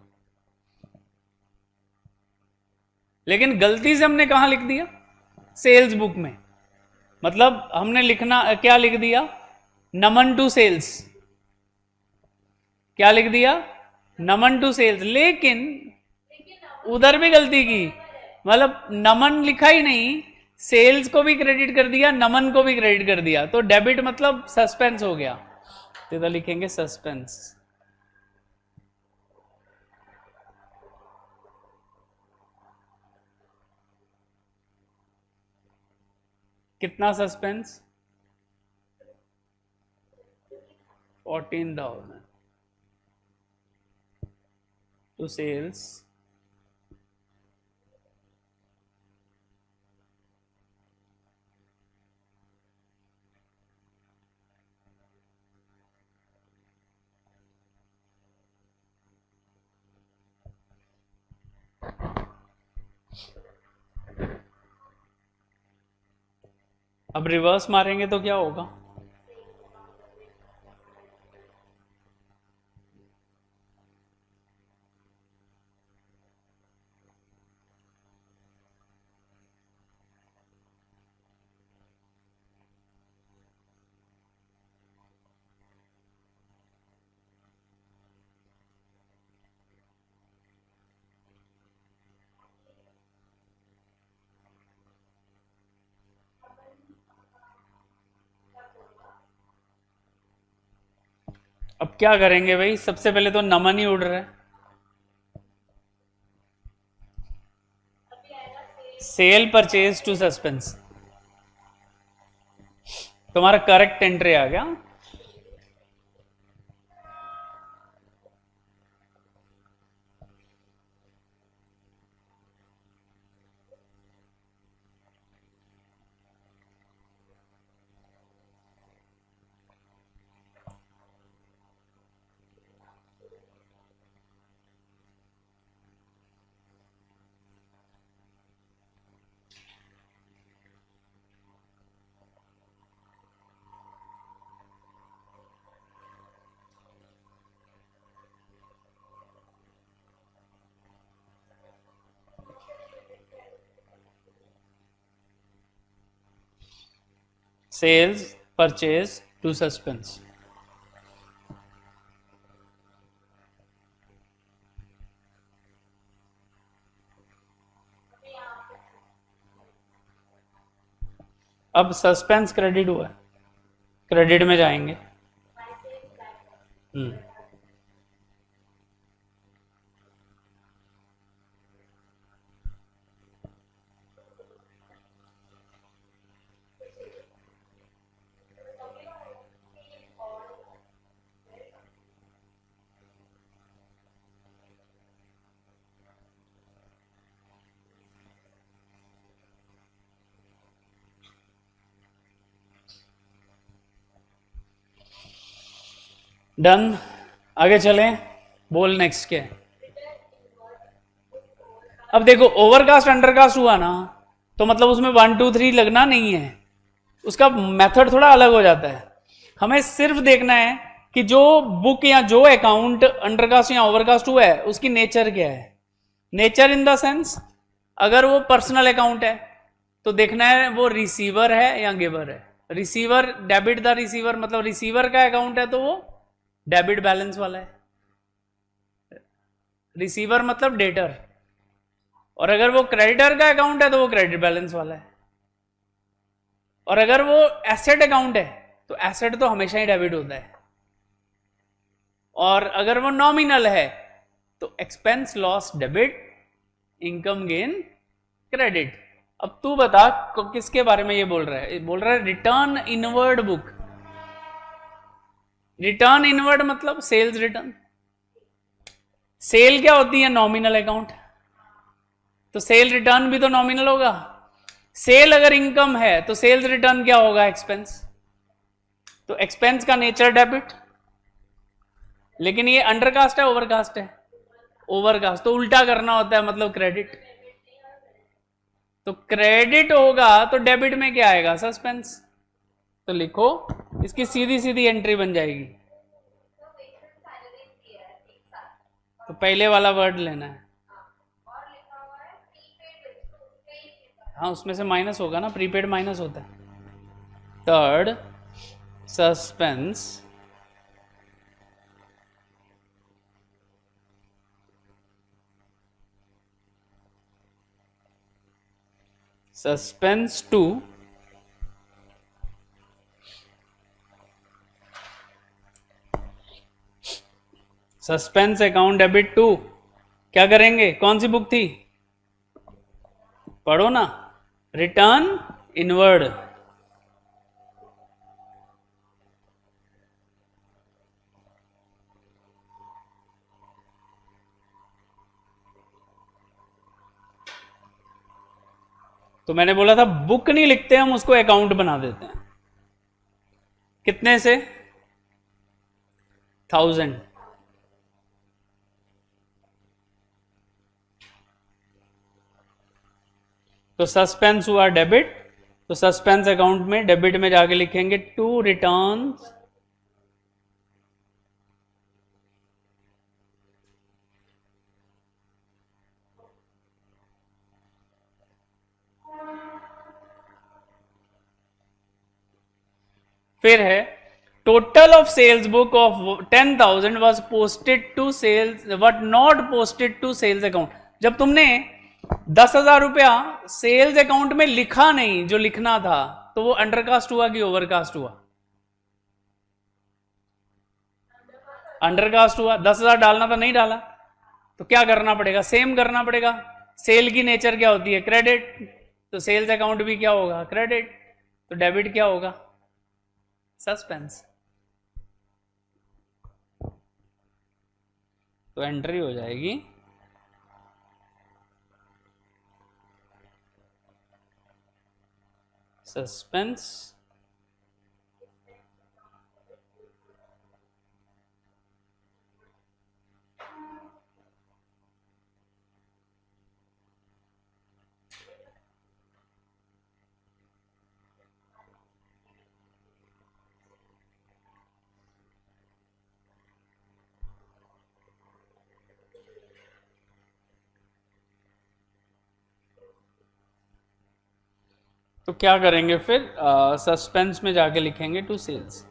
लेकिन गलती से हमने कहां लिख दिया? सेल्स बुक में। मतलब हमने लिखना क्या लिख दिया? नमन टू सेल्स। क्या लिख दिया? नमन टू सेल्स। लेकिन उधर भी गलती की, मतलब नमन लिखा ही नहीं, सेल्स को भी क्रेडिट कर दिया, नमन को भी क्रेडिट कर दिया, तो डेबिट मतलब सस्पेंस हो गया। तो इधर लिखेंगे सस्पेंस। कितना सस्पेंस? 14,000 टू सेल्स अब रिवर्स मारेंगे तो क्या होगा? अब क्या करेंगे भाई? सबसे पहले तो नमन ही उड़ रहा है, सेल परचेज टू सस्पेंस। तुम्हारा करेक्ट एंट्री आ गया। Sales purchase to suspense. अब सस्पेंस क्रेडिट हुआ है, क्रेडिट में जाएंगे। डन, आगे चलें। बोल नेक्स्ट के। अब देखो ओवरकास्ट अंडरकास्ट हुआ ना, तो मतलब उसमें 1 2 3 लगना नहीं है, उसका मेथड थोड़ा अलग हो जाता है। हमें सिर्फ देखना है कि जो बुक या जो अकाउंट अंडरकास्ट या ओवरकास्ट हुआ है उसकी नेचर क्या है। नेचर इन द सेंस, अगर वो पर्सनल अकाउंट है तो देखना है वो रिसीवर है या गिवर है। रिसीवर, डेबिट द रिसीवर, मतलब रिसीवर का अकाउंट है तो वो डेबिट बैलेंस वाला है, रिसीवर मतलब डेटर। और अगर वो क्रेडिटर का अकाउंट है तो वो क्रेडिट बैलेंस वाला है। और अगर वो एसेट अकाउंट है तो एसेट तो हमेशा ही डेबिट होता है। और अगर वो नॉमिनल है तो expense loss debit, income gain credit. अब तू बता किसके बारे में ये बोल रहा है? बोल रहा है return inward book. Return inward मतलब सेल्स रिटर्न। सेल क्या होती है? Nominal account. तो सेल रिटर्न भी तो नॉमिनल होगा। सेल अगर इनकम है तो सेल्स रिटर्न क्या होगा? एक्सपेंस। तो एक्सपेंस का नेचर डेबिट। लेकिन ये अंडरकास्ट है ओवरकास्ट है? ओवरकास्ट, तो उल्टा करना होता है, मतलब क्रेडिट। तो क्रेडिट होगा तो डेबिट में क्या आएगा? सस्पेंस। तो लिखो, इसकी सीधी सीधी एंट्री बन जाएगी। तो पहले वाला वर्ड लेना है। हाँ, उसमें से माइनस होगा ना, प्रीपेड माइनस होता है। Third, suspense suspense to suspense account debit to. क्या करेंगे? कौन सी बुक थी? पढ़ो ना, रिटर्न इनवर्ड। तो मैंने बोला था बुक नहीं लिखते हम, उसको अकाउंट बना देते हैं। कितने से? 1000। तो सस्पेंस हुआ डेबिट, तो सस्पेंस अकाउंट में डेबिट में जाके लिखेंगे टू रिटर्न फिर है total of sales book of 10,000 was posted to sales but not posted to sales account. जब तुमने 10,000 रुपया सेल्स अकाउंट में लिखा नहीं जो लिखना था, तो वो अंडरकास्ट हुआ कि ओवरकास्ट हुआ? अंडरकास्ट हुआ। 10,000 डालना था, नहीं डाला, तो क्या करना पड़ेगा? सेम करना पड़ेगा। सेल की नेचर क्या होती है? क्रेडिट। तो सेल्स अकाउंट भी क्या होगा? क्रेडिट। तो डेबिट क्या होगा? सस्पेंस। तो एंट्री हो जाएगी सस्पेंस तो क्या करेंगे फिर, सस्पेंस में जाके लिखेंगे टू सेल्स।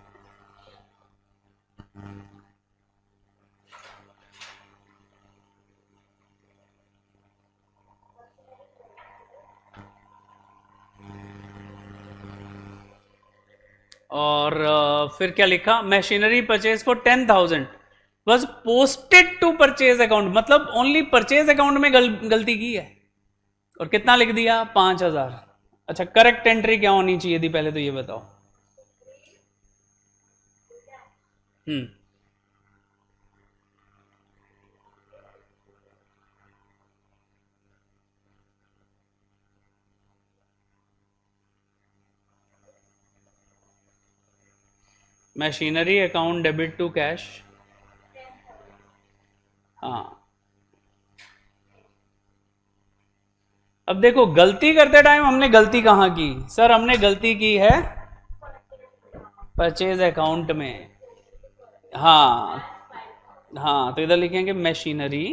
और फिर क्या लिखा, machinery purchase for 10,000 was posted to purchase account, मतलब ओनली परचेज अकाउंट में गलती की है, और कितना लिख दिया, 5,000। अच्छा, करेक्ट एंट्री क्या होनी चाहिए थी पहले तो ये बताओ। Hmm, machinery account debit to cash. हाँ, अब देखो गलती करते टाइम हमने गलती कहाँ की सर, हमने गलती की है परचेज अकाउंट में। हाँ, हाँ, तो इधर लिखेंगे मशीनरी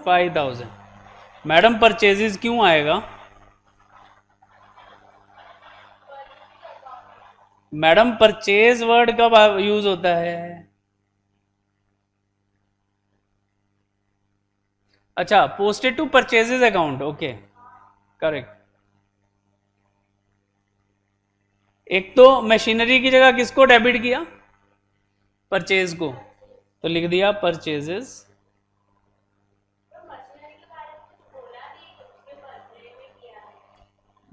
5,000। मैडम परचेजेस क्यों आएगा, मैडम परचेज वर्ड कब यूज होता है। अच्छा, posted to purchases account, okay, correct. एक तो मशीनरी की जगह किसको डेबिट किया, परचेज को, तो लिख दिया परचेजेस।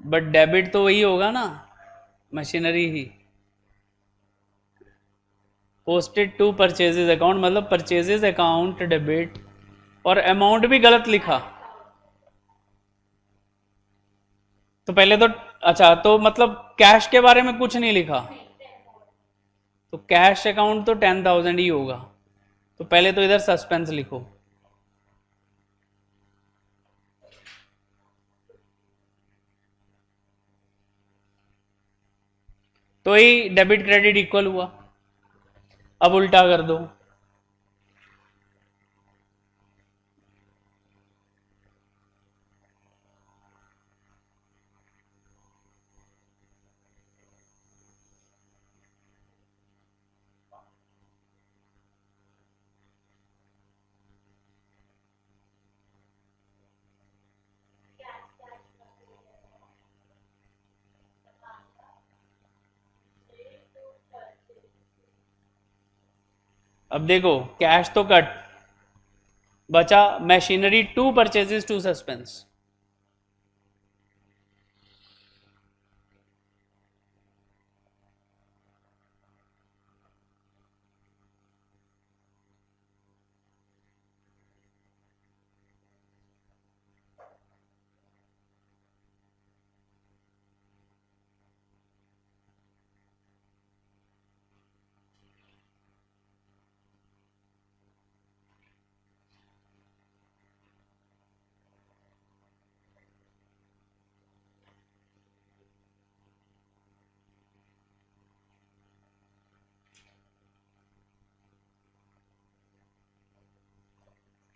बट डेबिट तो वही होगा ना, मशीनरी ही। पोस्टेड टू परचेजेस अकाउंट मतलब परचेजेस अकाउंट डेबिट, और अमाउंट भी गलत लिखा। तो पहले तो, अच्छा तो मतलब कैश के बारे में कुछ नहीं लिखा, तो कैश अकाउंट तो 10,000 ही होगा, तो पहले तो इधर सस्पेंस लिखो। तो ही डेबिट क्रेडिट इक्वल हुआ। अब उल्टा कर दो, अब देखो कैश तो कट बचा, machinery to purchases to suspense.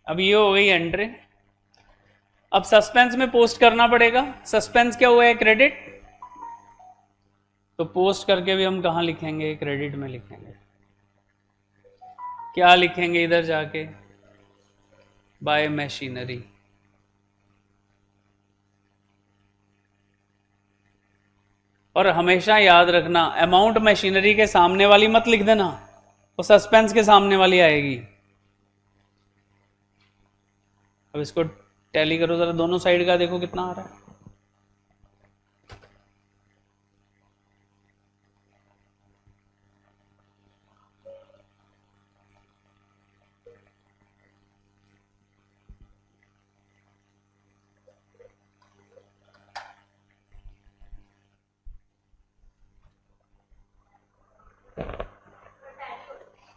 अब ये हो गई एंट्री। अब सस्पेंस में पोस्ट करना पड़ेगा, सस्पेंस क्या हुआ है, क्रेडिट, तो पोस्ट करके भी हम कहाँ लिखेंगे, क्रेडिट में लिखेंगे। क्या लिखेंगे इधर जाके, बाय मशीनरी। और हमेशा याद रखना, अमाउंट मशीनरी के सामने वाली मत लिख देना, वो सस्पेंस के सामने वाली आएगी। अब इसको टैली करो जरा, दोनों साइड का देखो कितना आ रहा है।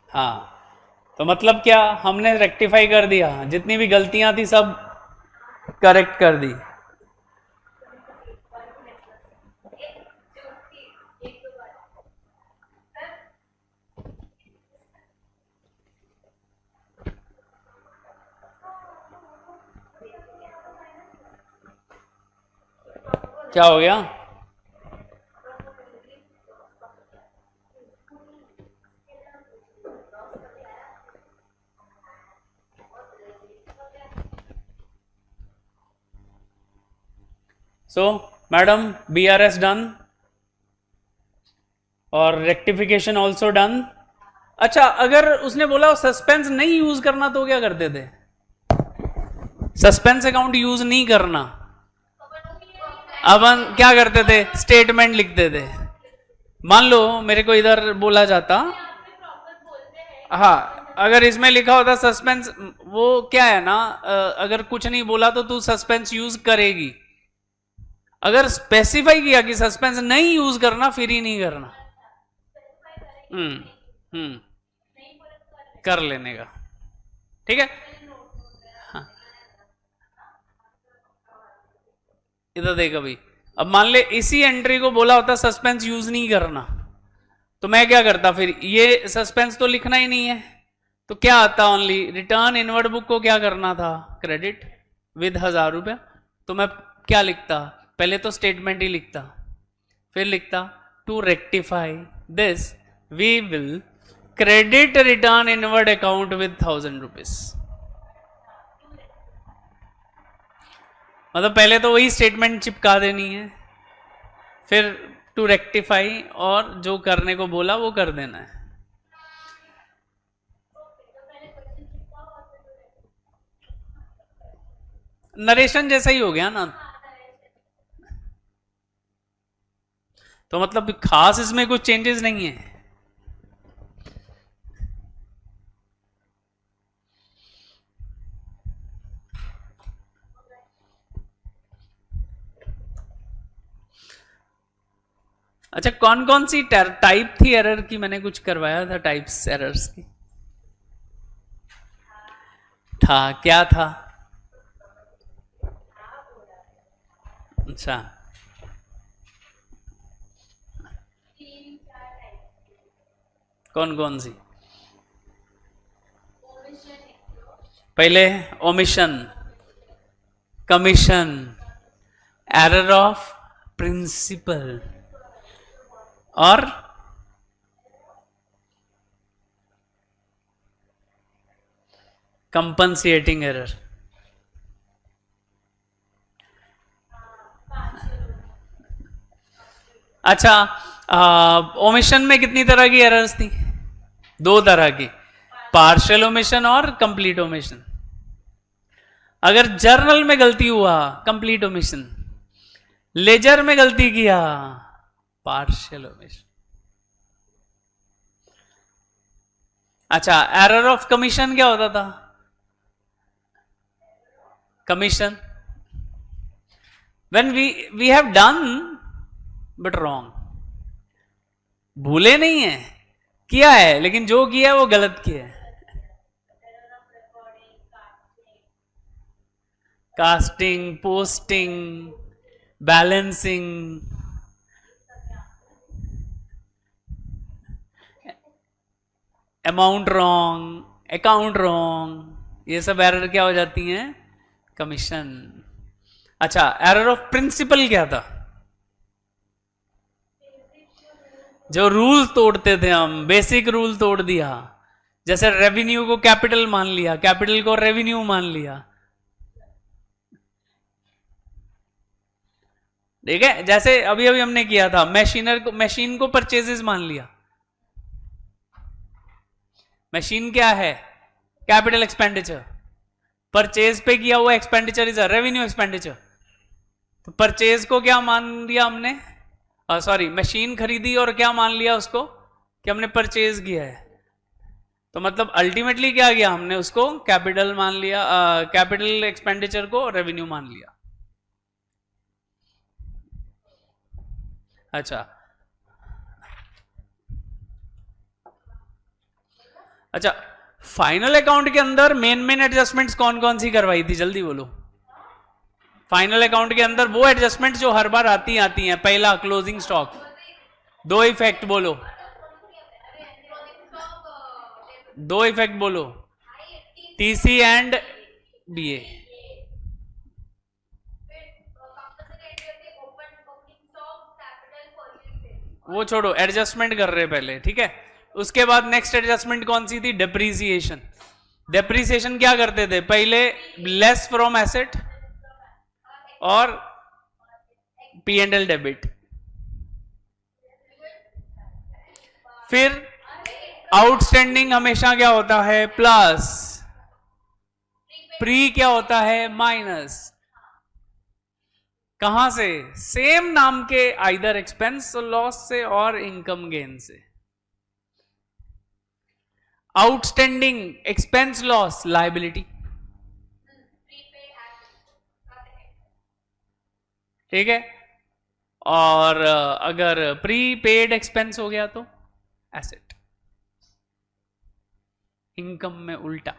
हाँ, तो मतलब क्या, हमने रेक्टिफाई कर दिया, जितनी भी गलतियां थी सब करेक्ट कर दी। क्या हो गया? सो मैडम BRS डन और रेक्टिफिकेशन ऑल्सो डन। अच्छा, अगर उसने बोला सस्पेंस नहीं यूज करना तो क्या करते थे? सस्पेंस अकाउंट यूज नहीं करना, अब हम क्या करते थे? स्टेटमेंट लिखते थे। मान लो मेरे को इधर बोला जाता, हाँ, अगर इसमें लिखा होता सस्पेंस, वो क्या है ना, अगर कुछ नहीं बोला तो तू सस्पेंस यूज करेगी। अगर स्पेसिफाई किया कि सस्पेंस नहीं यूज करना, फिर ही नहीं करना। हम्म कर लेने का, ठीक है। हाँ, इधर देख अभी, अब मान ले इसी एंट्री को बोला होता सस्पेंस यूज नहीं करना, तो मैं क्या करता? फिर ये सस्पेंस तो लिखना ही नहीं है, तो क्या आता? ओनली रिटर्न इनवर्ड बुक को क्या करना था? क्रेडिट विद 1000 रुपया। तो मैं क्या लिखता? पहले तो स्टेटमेंट ही लिखता, फिर लिखता to rectify this we will credit return inward account with 1000 rupees. मतलब पहले तो वही स्टेटमेंट चिपका देनी है, फिर टू रेक्टिफाई और जो करने को बोला वो कर देना है। नरेशन जैसा ही हो गया ना, तो मतलब खास इसमें कुछ चेंजेस नहीं है। अच्छा, कौन कौन सी टाइप थी एरर की? मैंने कुछ करवाया था टाइप्स एरर्स की। था, क्या था? अच्छा, कौन कौन सी? पहले omission, commission, error of principle और कंपनसेटिंग एरर। अच्छा, ओमिशन में कितनी तरह की एरर्स थी? 2 तरह की, पार्शियल ओमिशन और कंप्लीट ओमिशन। अगर जर्नल में गलती हुआ, कंप्लीट ओमिशन। लेजर में गलती किया, पार्शियल ओमिशन। अच्छा, एरर ऑफ कमीशन क्या होता था? Commission when we have done but wrong, भूले नहीं है, किया है, लेकिन जो किया है वो गलत किया है। Casting, posting, balancing, amount wrong, account wrong, ये सब एरर क्या हो जाती हैं? कमीशन। अच्छा, एरर ऑफ प्रिंसिपल क्या था? जो रूल तोड़ते थे हम, बेसिक रूल तोड़ दिया, जैसे रेवेन्यू को कैपिटल मान लिया, कैपिटल को रेवेन्यू मान लिया, ठीक है। जैसे अभी अभी हमने किया था, मशीन को परचेजेस मान लिया। मशीन क्या है? Capital expenditure. परचेज पे किया हुआ expenditure is a revenue expenditure. तो परचेज को क्या मान लिया हमने? सॉरी, मशीन खरीदी और क्या मान लिया उसको? कि हमने परचेज किया है। तो मतलब अल्टीमेटली क्या किया हमने? उसको कैपिटल मान लिया, कैपिटल एक्सपेंडिचर को रेवेन्यू मान लिया। अच्छा, अच्छा, फाइनल अकाउंट के अंदर मेन एडजस्टमेंट्स कौन कौन सी करवाई थी? जल्दी बोलो। फाइनल अकाउंट के अंदर वो एडजस्टमेंट जो हर बार आती हैं। पहला, क्लोजिंग स्टॉक। 2 इफेक्ट बोलो, 2 इफेक्ट बोलो। TC and BA। वो छोड़ो, एडजस्टमेंट कर रहे पहले, ठीक है। उसके बाद नेक्स्ट एडजस्टमेंट कौन सी थी? डेप्रीसिएशन। डेप्रीसिएशन क्या करते थे पहले? लेस फ्रॉम एसेट और पी एंड एल डेबिट। फिर आउटस्टैंडिंग हमेशा क्या होता है? प्लस। प्री क्या होता है? माइनस। कहां से? सेम नाम के आइदर एक्सपेंस लॉस से और इनकम गेन से। आउटस्टैंडिंग एक्सपेंस लॉस लायबिलिटी, ठीक है। और अगर प्री पेड एक्सपेंस हो गया तो एसेट। इनकम में उल्टा।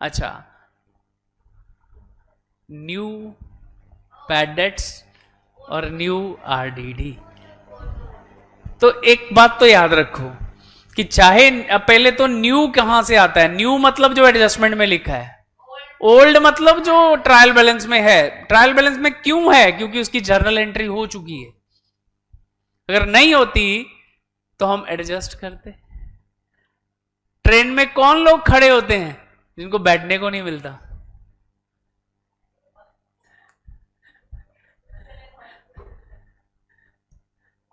अच्छा, न्यू बैड डेट्स और न्यू आरडीडी। तो एक बात तो याद रखो कि चाहे पहले तो न्यू कहां से आता है? न्यू मतलब जो एडजस्टमेंट में लिखा है, ओल्ड मतलब जो ट्रायल बैलेंस में है। ट्रायल बैलेंस में क्यों है? क्योंकि उसकी जर्नल एंट्री हो चुकी है। अगर नहीं होती तो हम एडजस्ट करते। ट्रेन में कौन लोग खड़े होते हैं जिनको बैठने को नहीं मिलता?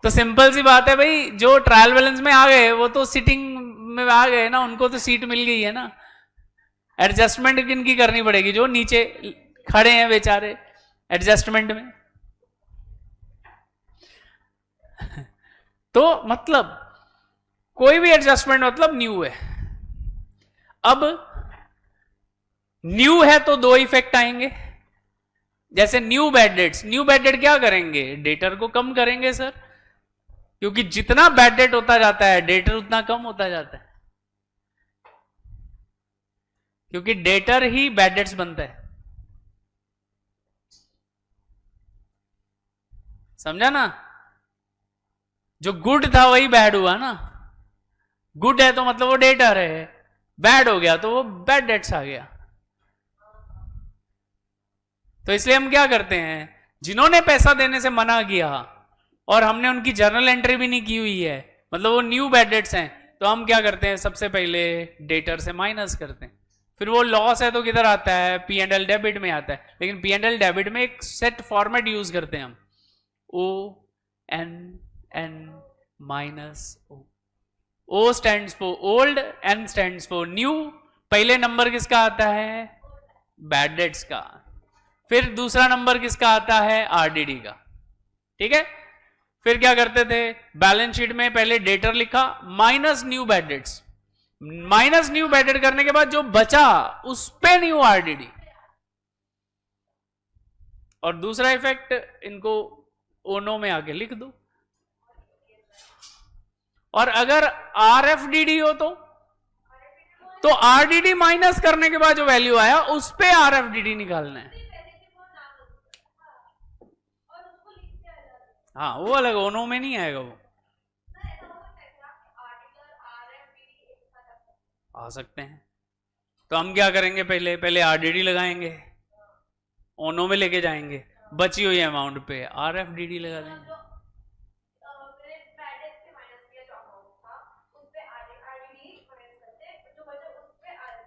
तो सिंपल सी बात है भाई, जो ट्रायल बैलेंस में आ गए वो तो सिटिंग में आ गए ना, उनको तो सीट मिल गई है ना। एडजस्टमेंट किनकी करनी पड़ेगी? जो नीचे खड़े हैं बेचारे एडजस्टमेंट में। तो मतलब कोई भी एडजस्टमेंट मतलब न्यू है। अब न्यू है तो दो इफेक्ट आएंगे। जैसे new bad debts. New bad debt क्या करेंगे? डेटर को कम करेंगे सर, क्योंकि जितना बैड डेट होता जाता है डेटर उतना कम होता जाता है, क्योंकि डेटर ही बैड डेट्स बनता है। समझा ना? जो गुड था वही बैड हुआ ना। गुड है तो मतलब वो डेटर है, बैड हो गया तो वो बैड डेट्स आ गया। तो इसलिए हम क्या करते हैं, जिन्होंने पैसा देने से मना किया और हमने उनकी जर्नल एंट्री भी नहीं की हुई है, मतलब वो न्यू बैड डेट्स हैं, तो हम क्या करते हैं? सबसे पहले डेटर से माइनस करते हैं। फिर वो लॉस है तो किधर आता है? पी एंड एल डेबिट में आता है। लेकिन पी एंड एल डेबिट में एक सेट फॉर्मेट यूज करते हैं हम, O N N minus O. O stands for old, N stands for new. पहले नंबर किसका आता है? बैड डेट्स का। फिर दूसरा नंबर किसका आता है? आरडीडी का, ठीक है। फिर क्या करते थे? बैलेंस शीट में पहले डेटर लिखा minus new bad debts. Minus new bad debt करने के बाद जो बचा उस पे न्यू आरडीडी। और दूसरा इफेक्ट, इनको ओनो में आके लिख दो। और अगर आरएफडीडी हो तो आरडीडी माइनस करने के बाद जो वैल्यू आया उस पे आरएफडीडी निकालना है। हाँ, वो अलग, ओनो में नहीं आएगा वो। आ सकते हैं। तो हम क्या करेंगे? पहले आरडीडी लगाएंगे, ओनो में लेके जाएंगे, बची हुई अमाउंट पे आरएफडीडी लगा देंगे।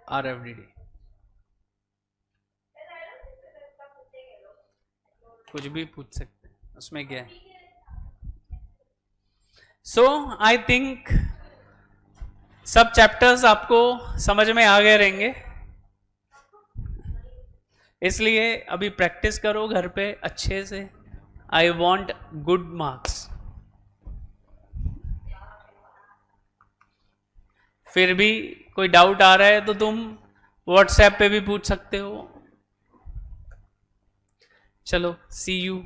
आरएफडीडी कुछ भी पूछ सकते हैं, उसमें क्या है। सो आई थिंक सब चैप्टर्स आपको समझ में आ गए रहेंगे, इसलिए अभी प्रैक्टिस करो घर पे अच्छे से। I want good marks. फिर भी कोई डाउट आ रहा है तो तुम व्हाट्सएप पे भी पूछ सकते हो। चलो, सी यू।